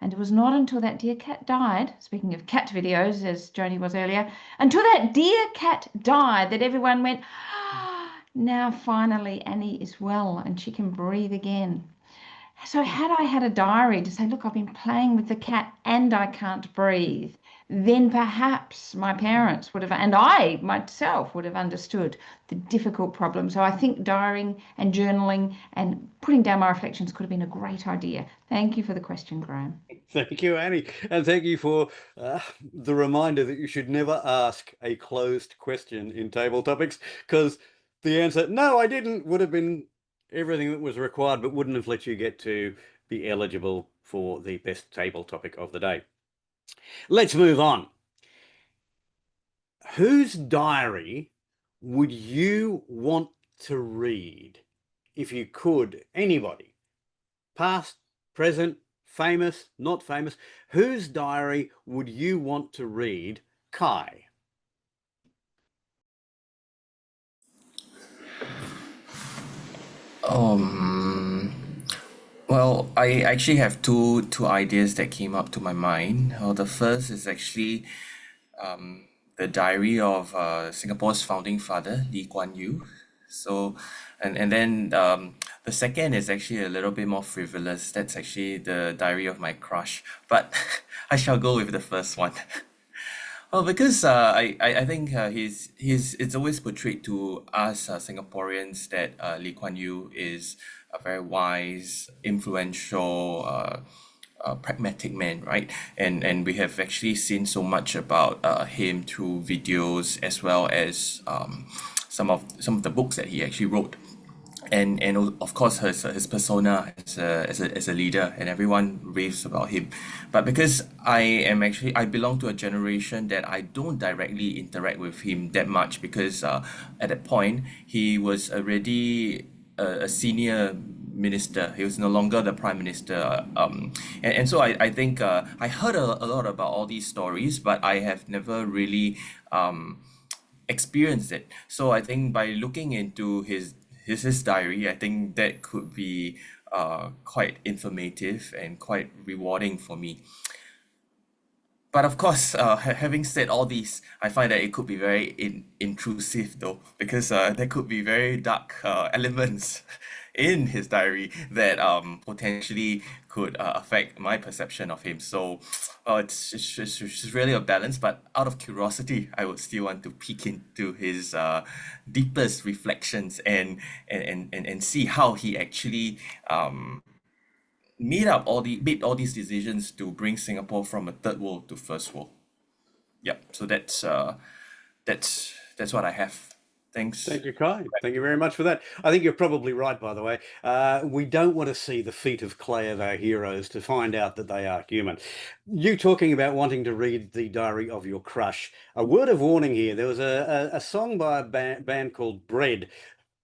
And it was not until that dear cat died, speaking of cat videos, as Joni was earlier, until that dear cat died that everyone went, ah, now finally Annie is well and she can breathe again. So had I had a diary to say, look, I've been playing with the cat and I can't breathe, then perhaps my parents would have, and I myself would have understood the difficult problem. So I think diarying and journaling and putting down my reflections could have been a great idea. Thank you for the question, Graham. Thank you, Annie. And thank you for the reminder that you should never ask a closed question in table topics, because The answer, no, I didn't, would have been everything that was required, but wouldn't have let you get to be eligible for the best table topic of the day. Let's move on. Whose diary would you want to read if you could? Anybody, past, present, famous, not famous. Whose diary would you want to read? Kai. Well, I actually have two ideas that came up to my mind. The first is actually the diary of Singapore's founding father, Lee Kuan Yew. So, and then the second is actually a little bit more frivolous. That's actually the diary of my crush. But I shall go with the first one. Well, because I think it's always portrayed to us Singaporeans that Lee Kuan Yew is a very wise, influential, pragmatic man, right? And we have actually seen so much about him through videos as well as some of the books that he actually wrote. And of course his persona as a leader, and everyone raves about him. But because I belong to a generation that I don't directly interact with him that much, because at that point he was already a senior minister. He was no longer the prime minister, and so I think I heard a lot about all these stories, but I have never really experienced it. So I think by looking into his diary, I think that could be quite informative and quite rewarding for me. But of course, having said all these, I find that it could be very intrusive though, because there could be very dark elements in his diary that potentially could affect my perception of him. So it's really a balance, but out of curiosity, I would still want to peek into his deepest reflections and see how he actually made all these decisions to bring Singapore from a third world to first world. Yep. So that's what I have. Thanks. Thank you, Kai. Thank you very much for that. I think you're probably right, by the way. We don't want to see the feet of clay of our heroes to find out that they are human. You talking about wanting to read the diary of your crush. A word of warning here. There was a song by a band called Bread,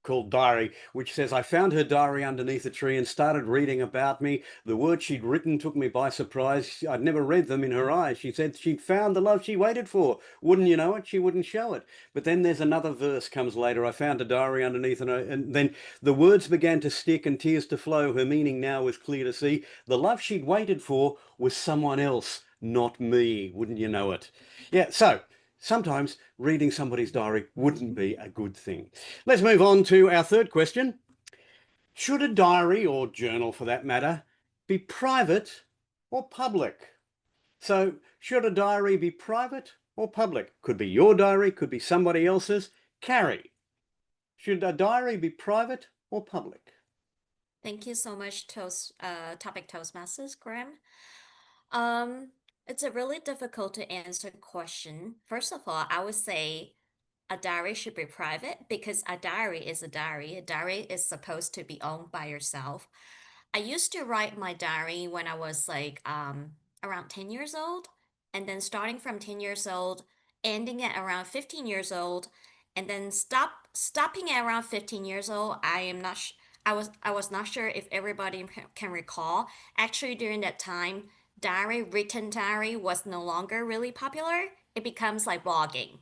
called Diary, which says, I found her diary underneath a tree and started reading about me. The words she'd written took me by surprise. I'd never read them in her eyes. She said she'd found the love she waited for. Wouldn't you know it? She wouldn't show it. But then there's another verse comes later. I found a diary underneath, and then the words began to stick and tears to flow. Her meaning now was clear to see. The love she'd waited for was someone else, not me. Wouldn't you know it? Yeah, so sometimes reading somebody's diary wouldn't be a good thing. Let's move on to our third question. Should a diary, or journal for that matter, be private or public? So should a diary be private or public? Could be your diary, could be somebody else's. Carrie, should a diary be private or public? Thank you so much, Topic Toastmasters, Graham. It's a really difficult to answer question. First of all, I would say a diary should be private because a diary is a diary. A diary is supposed to be owned by yourself. I used to write my diary when I was like around 10 years old, and then starting from 10 years old, ending at around 15 years old, and then stopping at around 15 years old. I was not sure if everybody can recall. Actually, during that time, written diary was no longer really popular. It becomes like blogging.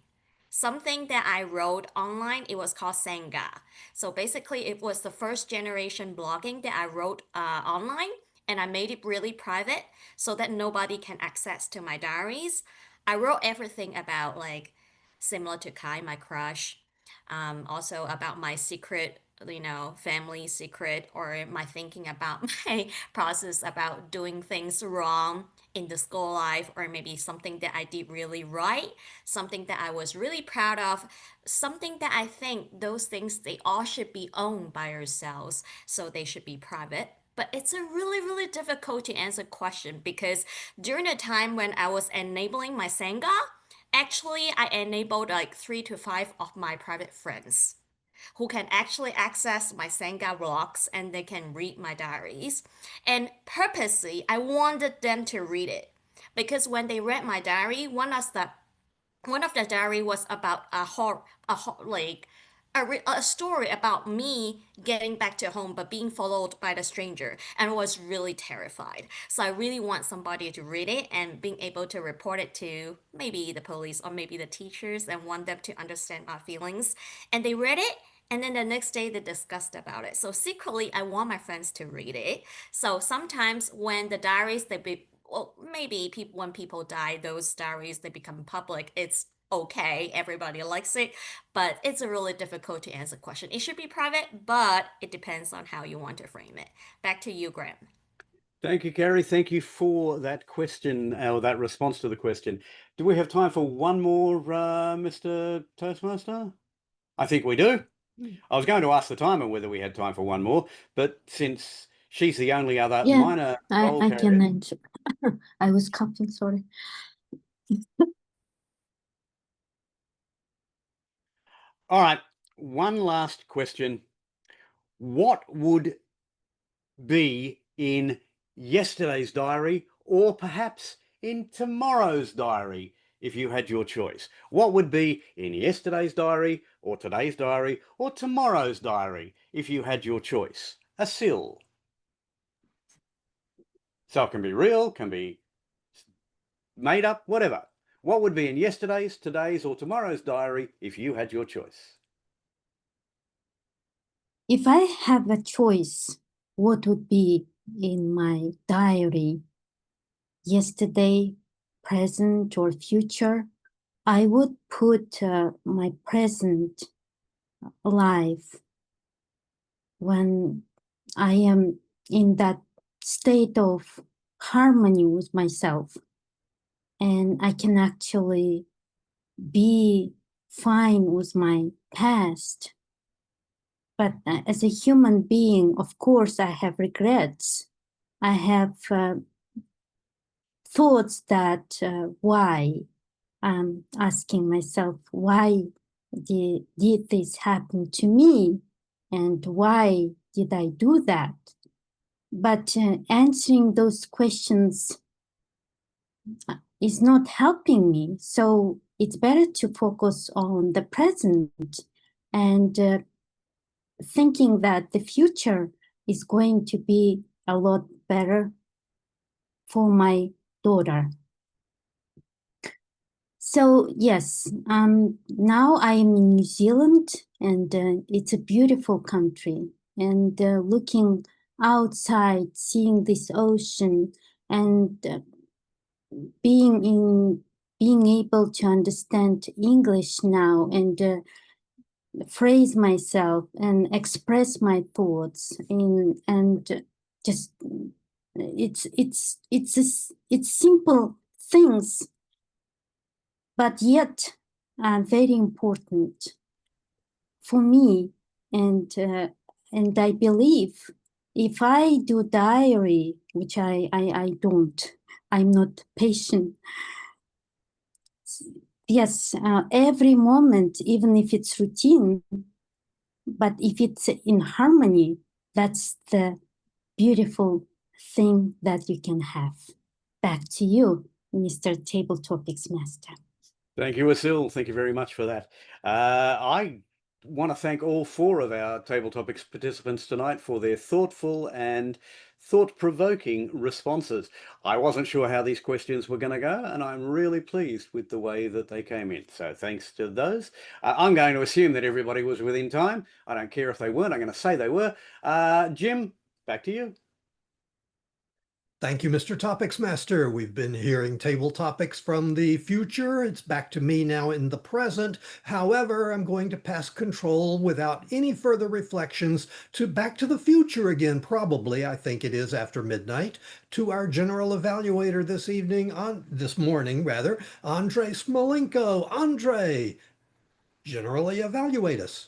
Something that I wrote online, it was called Senga. So basically, it was the first generation blogging that I wrote online, and I made it really private so that nobody can access to my diaries. I wrote everything about like similar to Kai, my crush, also about my secret, family secret, or my thinking about my process about doing things wrong in the school life, or maybe something that I did really right, something that I was really proud of, something that I think those things, they all should be owned by yourselves, so they should be private. But it's a really, really difficult to answer question because during the time when I was enabling my Senga, actually I enabled like 3 to 5 of my private friends. who can actually access my Senga blogs and they can read my diaries. And purposely, I wanted them to read it because when they read my diary, one of the diary was about a story about me getting back to home but being followed by the stranger and was really terrified. So I really want somebody to read it and being able to report it to maybe the police or maybe the teachers and want them to understand my feelings. And they read it and then the next day they discussed about it. So secretly I want my friends to read it. So sometimes when the diaries maybe people when people die, those diaries they become public. It's okay, everybody likes it, but it's a really difficult to answer question. It should be private, but it depends on how you want to frame it. Back to you, Graham. Thank you, Gary. Thank you for that question or that response to the question. Do we have time for one more, Mr. Toastmaster? I think we do. I was going to ask the timer whether we had time for one more, but since she's the only other Yeah, minor role I carrier. can answer. I was coughing, sorry. All right, one last question. What would be in yesterday's diary or perhaps in tomorrow's diary if you had your choice? What would be in yesterday's diary or today's diary or tomorrow's diary if you had your choice? A sill. So it can be real, can be made up, whatever. What would be in yesterday's, today's or tomorrow's diary if you had your choice? If I have a choice, what would be in my diary, yesterday, present, or future? I would put my present life when I am in that state of harmony with myself, and I can actually be fine with my past. But as a human being, of course, I have regrets. I have thoughts that why I'm asking myself, why did this happen to me? And why did I do that? But answering those questions is not helping me. So it's better to focus on the present and thinking that the future is going to be a lot better for my daughter. So yes, now I am in New Zealand, and it's a beautiful country. And looking outside, seeing this ocean, and being able to understand English now, and phrase myself and express my thoughts and just it's simple things, but yet very important for me. And I believe if I do diary, which I don't, I'm not patient. Yes, every moment, even if it's routine, but if it's in harmony, that's the beautiful thing that you can have. Back to you, Mr. Table Topics Master. Thank you, Asil. Thank you very much for that. I want to thank all four of our Table Topics participants tonight for their thoughtful and thought-provoking responses. I wasn't sure how these questions were going to go, and I'm really pleased with the way that they came in. So thanks to those. I'm going to assume that everybody was within time. I don't care if they weren't. I'm going to say they were. Jim, back to you. Thank you, Mr. Topics Master. We've been hearing table topics from the future. It's back to me now in the present. However, I'm going to pass control without any further reflections to back to the future again, probably, I think it is after midnight, to our general evaluator this morning, Andre Smolenko. Andre, generally evaluate us.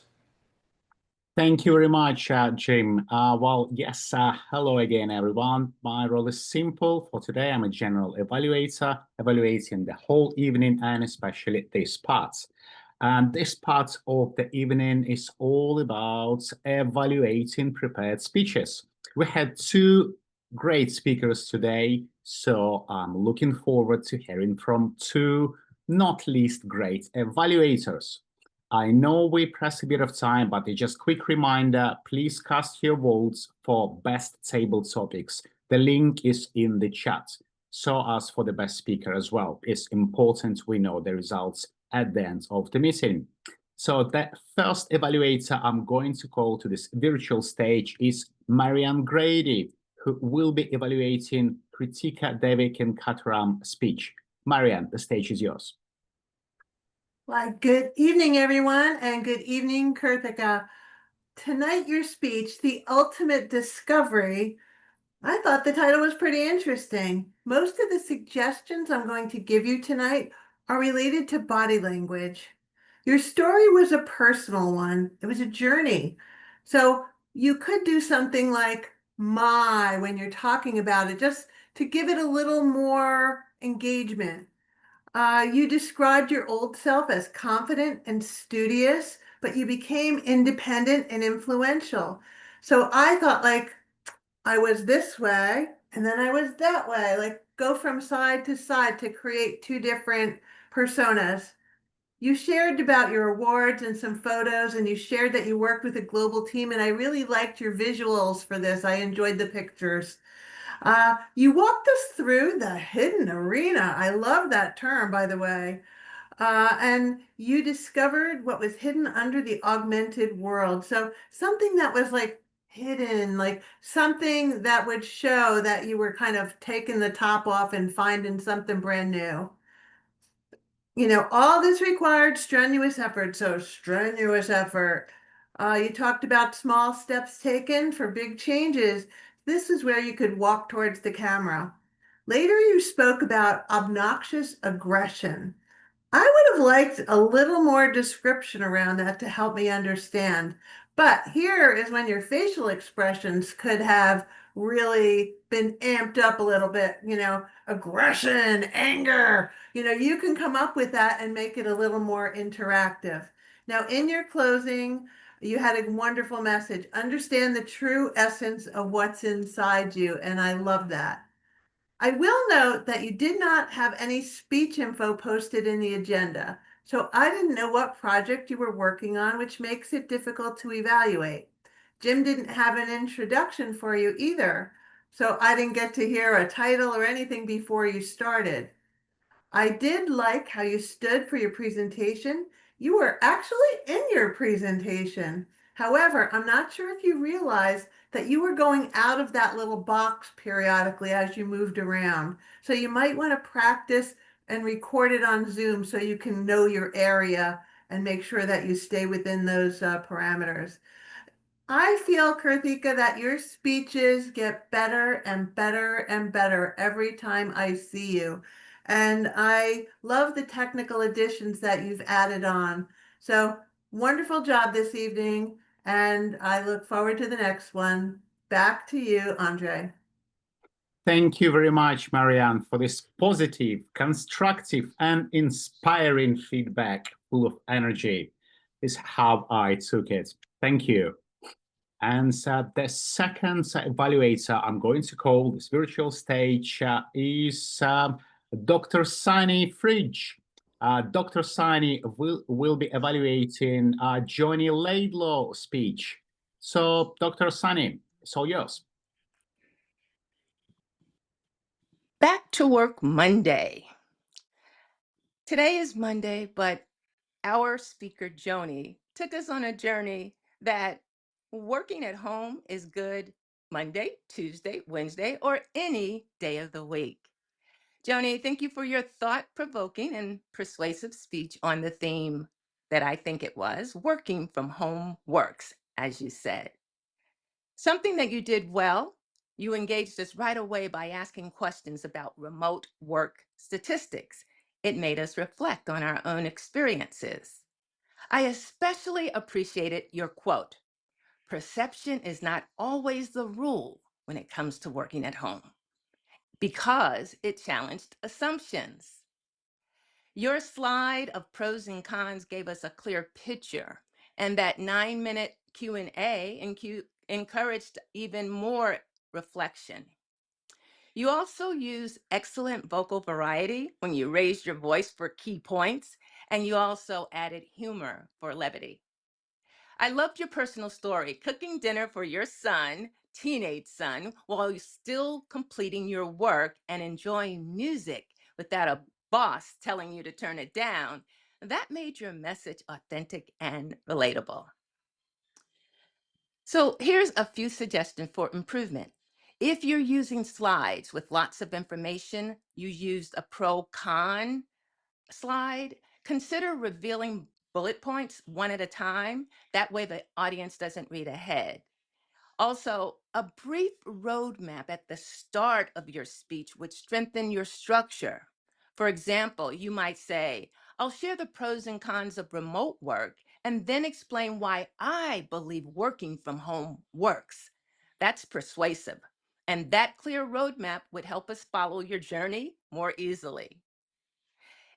Thank you very much, Jim. Well, yes, hello again, everyone. My role is simple. For today, I'm a general evaluator, evaluating the whole evening and especially these parts. And this part of the evening is all about evaluating prepared speeches. We had two great speakers today, so I'm looking forward to hearing from two not least great evaluators. I know we press a bit of time, but just quick reminder, please cast your votes for best table topics. The link is in the chat. So as for the best speaker as well, it's important we know the results at the end of the meeting. So the first evaluator I'm going to call to this virtual stage is Marianne Grady, who will be evaluating Kirthikka, Devi, and Venkataram speech. Marianne, the stage is yours. Well, good evening, everyone, and good evening, Kirthikka. Tonight, your speech, The Ultimate Discovery, I thought the title was pretty interesting. Most of the suggestions I'm going to give you tonight are related to body language. Your story was a personal one. It was a journey. So you could do something like my when you're talking about it, just to give it a little more engagement. You described your old self as confident and studious, but you became independent and influential. So I thought, like, I was this way and then I was that way, like go from side to side to create two different personas. You shared about your awards and some photos, and you shared that you worked with a global team, and I really liked your visuals for this. I enjoyed the pictures. You walked us through the hidden arena. I love that term, by the way. And you discovered what was hidden under the augmented world. So something that was like hidden, like something that would show that you were kind of taking the top off and finding something brand new. You know, all this required strenuous effort. So strenuous effort. You talked about small steps taken for big changes. This is where you could walk towards the camera. Later, you spoke about obnoxious aggression. I would have liked a little more description around that to help me understand. But here is when your facial expressions could have really been amped up a little bit, you know, aggression, anger. You know, you can come up with that and make it a little more interactive. Now, in your closing, you had a wonderful message. Understand the true essence of what's inside you. And I love that. I will note that you did not have any speech info posted in the agenda, so I didn't know what project you were working on, which makes it difficult to evaluate. Jim didn't have an introduction for you either, so I didn't get to hear a title or anything before you started. I did like how you stood for your presentation. You were actually in your presentation. However, I'm not sure if you realized that you were going out of that little box periodically as you moved around. So you might want to practice and record it on Zoom so you can know your area and make sure that you stay within those parameters. I feel, Kirthikka, that your speeches get better and better and better every time I see you. And I love the technical additions that you've added on. So wonderful job this evening. And I look forward to the next one. Back to you, Andre. Thank you very much, Marianne, for this positive, constructive, and inspiring feedback full of energy. Is how I took it. Thank you. And the second evaluator I'm going to call this virtual stage is Dr. Sani Fridge. Dr. Sani will be evaluating Joni Laidlaw speech. So, Dr. Sani, it's all yours. Back to work Monday. Today is Monday, but our speaker, Joni, took us on a journey that working at home is good Monday, Tuesday, Wednesday, or any day of the week. Joni, thank you for your thought-provoking and persuasive speech on the theme that I think it was, working from home works, as you said. Something that you did well, you engaged us right away by asking questions about remote work statistics. It made us reflect on our own experiences. I especially appreciated your quote, "Perception is not always the rule when it comes to working at home," because it challenged assumptions. Your slide of pros and cons gave us a clear picture, and that 9-minute Q&A encouraged even more reflection. You also used excellent vocal variety when you raised your voice for key points, and you also added humor for levity. I loved your personal story, cooking dinner for your son, teenage son, while you're still completing your work and enjoying music without a boss telling you to turn it down. That made your message authentic and relatable. So here's a few suggestions for improvement. If you're using slides with lots of information, you used a pro-con slide, consider revealing bullet points one at a time. That way the audience doesn't read ahead. Also, a brief roadmap at the start of your speech would strengthen your structure. For example, you might say, I'll share the pros and cons of remote work and then explain why I believe working from home works. That's persuasive. And that clear roadmap would help us follow your journey more easily.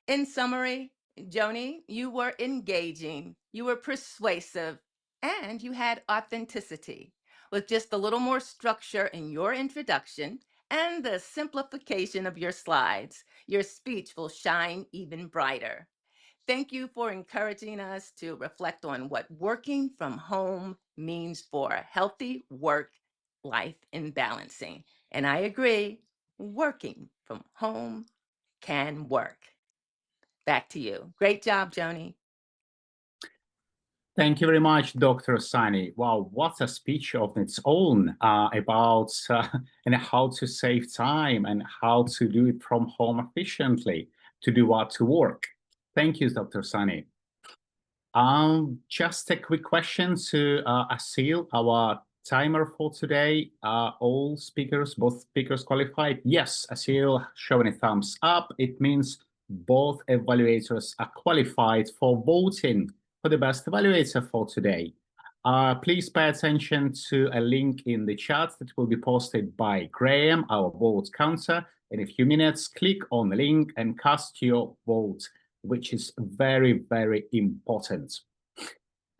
In summary, Joni, you were engaging, you were persuasive, and you had authenticity. With just a little more structure in your introduction and the simplification of your slides, your speech will shine even brighter. Thank you for encouraging us to reflect on what working from home means for healthy work-life balancing. And I agree, working from home can work. Back to you. Great job, Joni. Thank you very much, Dr. Sani. Wow, what a speech of its own about and how to save time and how to do it from home efficiently, to do what to work. Thank you, Dr. Sani. Just a quick question to Asil, our timer for today. All speakers, both speakers qualified? Yes, Asil showing a thumbs up. It means both evaluators are qualified for voting for the best evaluator for today. Please pay attention to a link in the chat that will be posted by Graham, our vote counter. In a few minutes, click on the link and cast your vote, which is very, very important.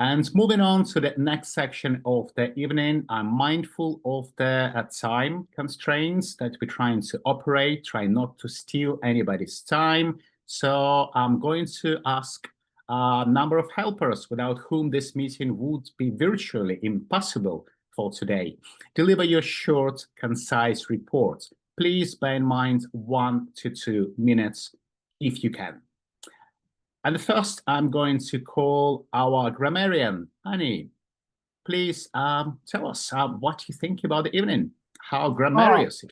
And moving on to the next section of the evening, I'm mindful of the time constraints that we're trying to operate, try not to steal anybody's time. So I'm going to ask a number of helpers without whom this meeting would be virtually impossible for today. Deliver your short, concise report. Please bear in mind 1 to 2 minutes if you can. And first, I'm going to call our grammarian, Annie. Please tell us what you think about the evening, how grammarious it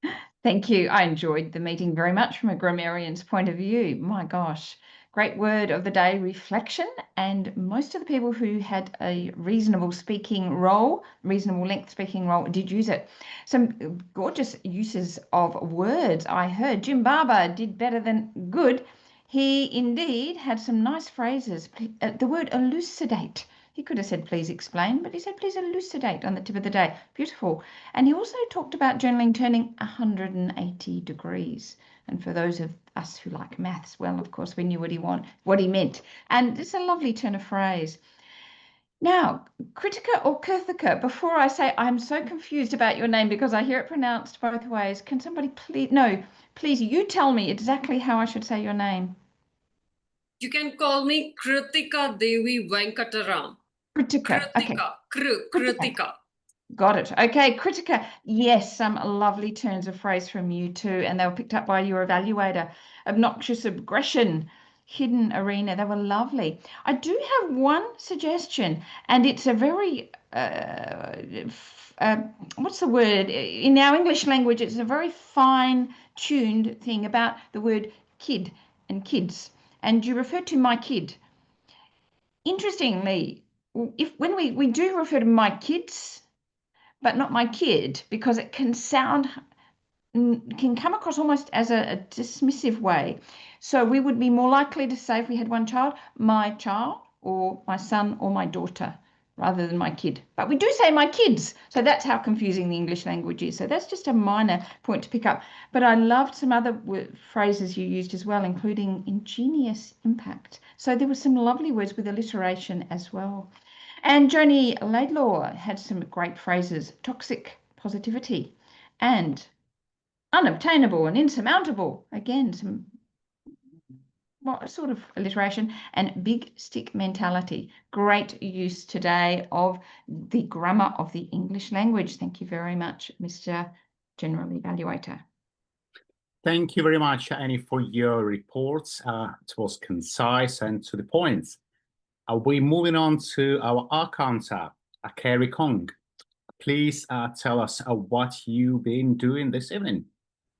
is. Thank you. I enjoyed the meeting very much from a grammarian's point of view. My gosh, great word of the day, reflection. And most of the people who had a reasonable speaking role, reasonable length speaking role, did use it. Some gorgeous uses of words I heard. Jim Barber did better than good. He indeed had some nice phrases. The word elucidate. He could have said, please explain, but he said, please elucidate on the tip of the day. Beautiful. And he also talked about journaling turning 180 degrees. And for those of us who like maths, well, of course, we knew what he meant. And it's a lovely turn of phrase. Now, Kirthikka or Kirthikka, before I say I'm so confused about your name because I hear it pronounced both ways, can somebody please, no, please, you tell me exactly how I should say your name. You can call me Kirthikka Devi Venkataram. Kirthikka. Okay. Kirthikka. Got it. Okay, Kirthikka. Yes, some lovely turns of phrase from you too, and they were picked up by your evaluator. Obnoxious aggression, hidden arena. They were lovely. I do have one suggestion, and it's a very what's the word? In our English language, it's a very fine-tuned thing about the word kid and kids. And you refer to my kid. Interestingly, when we do refer to my kids, but not my kid, because it can come across almost as a dismissive way. So we would be more likely to say, if we had one child, my child, or my son, or my daughter. rather than my kid. But we do say my kids. So that's how confusing the English language is. So that's just a minor point to pick up. But I loved some other phrases you used as well, including ingenious impact. So there were some lovely words with alliteration as well. And Joni Laidlaw had some great phrases: toxic positivity and unobtainable and insurmountable. Again, some sort of alliteration, and big stick mentality. Great use today of the grammar of the English language. Thank you very much, Mr. General Evaluator. Thank you very much, Annie, for your reports. It was concise and to the point. We're moving on to our accountant, Carrie Kong. Please tell us what you've been doing this evening.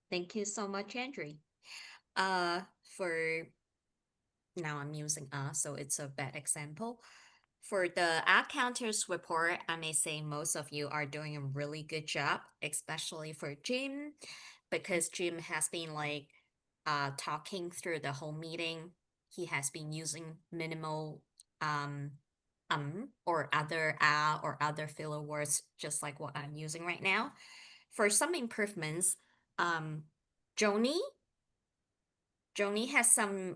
Thank you so much, Andrew. For now I'm using so it's a bad example. For the ad counters report, I may say most of you are doing a really good job, especially for Jim, because Jim has been like talking through the whole meeting. He has been using minimal or other or other filler words, just like what I'm using right now. For some improvements, Joni has some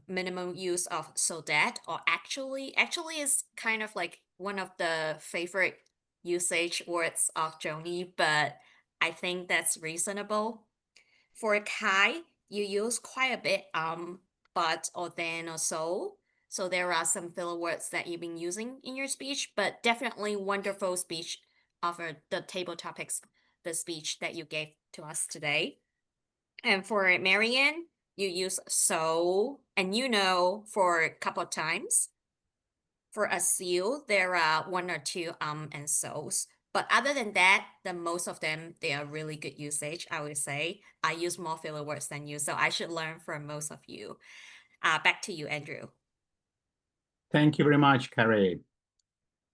minimum use of so that, or actually is kind of like one of the favorite usage words of Joni, but I think that's reasonable. For Kai, you use quite a bit but, or then, or so. So there are some filler words that you've been using in your speech, but definitely wonderful speech of the table topics, the speech that you gave to us today. And for Marianne, you use so and for a couple of times. For Asil, there are one or two and so's. But other than that, most of them, they are really good usage, I would say. I use more filler words than you, so I should learn from most of you. Back to you, Andrew. Thank you very much, Carrie.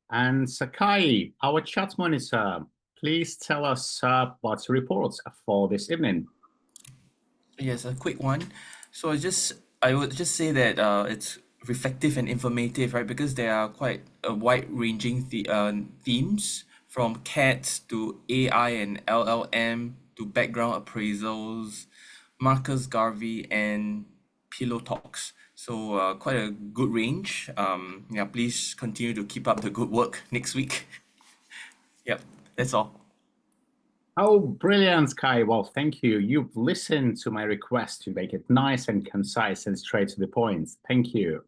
And Sakai, our chat monitor, please tell us what's reports for this evening. Yes, a quick one. So I would just say that it's reflective and informative, right? Because there are quite a wide-ranging themes, from cats to AI and LLM to background appraisals, Marcus Garvey, and pillow talks. So quite a good range. Yeah, please continue to keep up the good work next week. Yep, that's all. Oh, brilliant, Kai. Well, thank you. You've listened to my request to make it nice and concise and straight to the point. Thank you.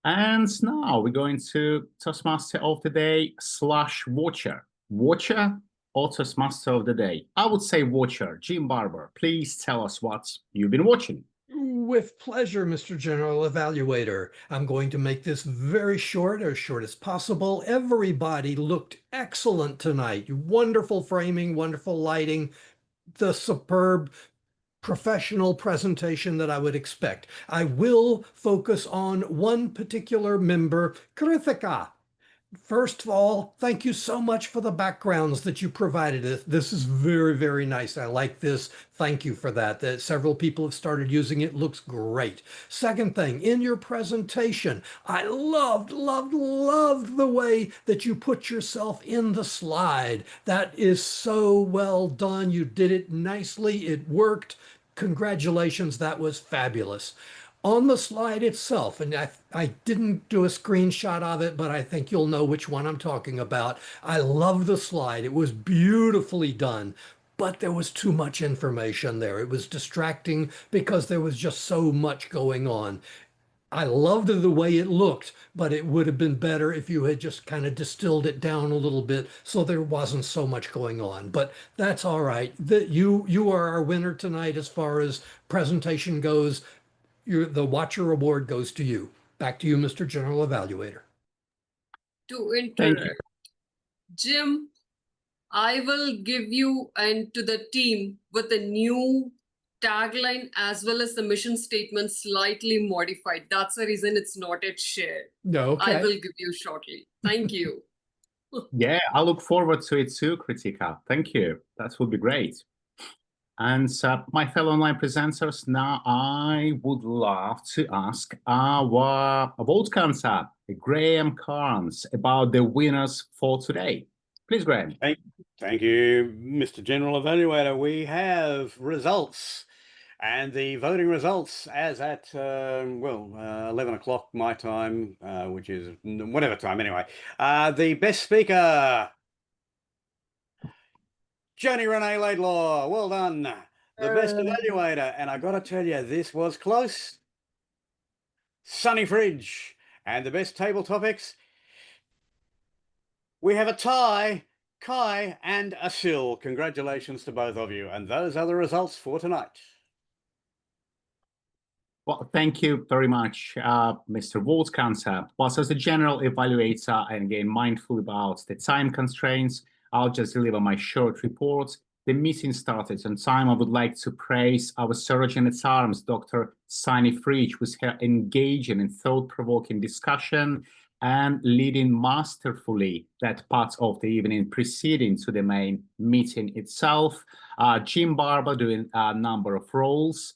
And now we're going to Toastmaster of the Day / Watcher. Watcher or Toastmaster of the Day? I would say Watcher. Jim Barber, please tell us what you've been watching. With pleasure, Mr. General Evaluator. I'm going to make this very short, as short as possible. Everybody looked excellent tonight. Wonderful framing, wonderful lighting, the superb professional presentation that I would expect. I will focus on one particular member, Kirthikka. First of all, thank you so much for the backgrounds that you provided us. This is very, very nice. I like this. Thank you for that. Several people have started using it. Looks great. Second thing, in your presentation, I loved the way that you put yourself in the slide. That is so well done. You did it nicely. It worked. Congratulations. That was fabulous. On the slide itself, and I didn't do a screenshot of it, but I think you'll know which one I'm talking about. I love the slide. It was beautifully done, but there was too much information there. It was distracting because there was just so much going on. I loved the way it looked, but it would have been better if you had just kind of distilled it down a little bit so there wasn't so much going on. But that's all right. You are our winner tonight as far as presentation goes. The Watcher Award goes to you. Back to you, Mr. General Evaluator. To interrupt, Jim, I will give you and to the team with a new tagline as well as the mission statement slightly modified. That's the reason it's not yet shared. No, okay. I will give you shortly. Thank you. Yeah, I look forward to it too, Kirthikka. Thank you. That would be great. And my fellow online presenters, now I would love to ask our vote counter, Graham Carnes, about the winners for today. Please, Graham. Thank you, Mr. General Evaluator. We have results, and the voting results as at, 11 o'clock my time, which is whatever time anyway. The best speaker, Joni Renee Laidlaw, well done. The best evaluator, and I got to tell you, this was close, Sunny Fridge. And the best table topics, we have a tie, Kai and Asil. Congratulations to both of you. And those are the results for tonight. Well, thank you very much, Mr. Vote Counter. But as a general evaluator, and again, mindful about the time constraints, I'll just deliver my short report. The meeting started on time. I would like to praise our Surgeon at Arms, Dr. Sunny Fridge, with her engaging and thought-provoking discussion and leading masterfully that part of the evening preceding to the main meeting itself. Jim Barber doing a number of roles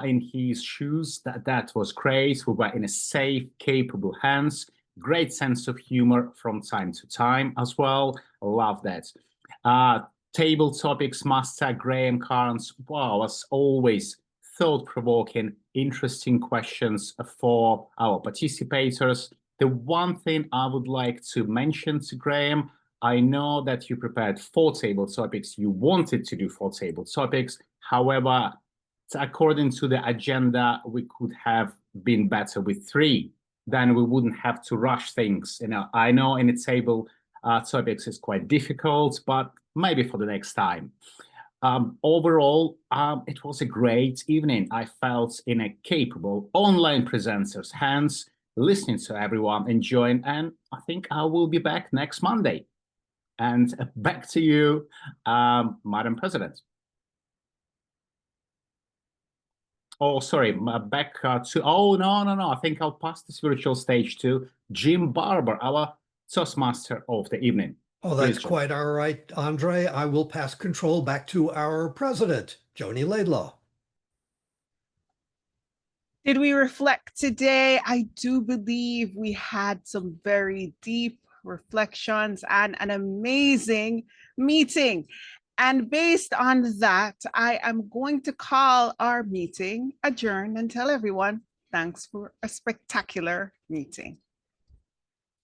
in his shoes. That was great. We were in a safe, capable hands. Great sense of humor from time to time as well. Love that. Table topics master Graham Carnes. Wow, as always, thought-provoking, interesting questions for our participators. The one thing I would like to mention to Graham, I know that you prepared 4 table topics. You wanted to do 4 table topics. However, according to the agenda, we could have been better with 3. Then we wouldn't have to rush things. You know, I know in a table topics is quite difficult, but maybe for the next time. Overall, it was a great evening. I felt in a capable online presenter's hands, listening to everyone, enjoying, and I think I will be back next Monday. And back to you, Madam President. Oh, sorry, back to, oh, no. I think I'll pass this virtual stage to Jim Barber, our Toastmaster of the evening. Oh, that's quite all right, Andre. I will pass control back to our president, Joni Laidlaw. Did we reflect today? I do believe we had some very deep reflections and an amazing meeting. And based on that, I am going to call our meeting adjourned and tell everyone thanks for a spectacular meeting.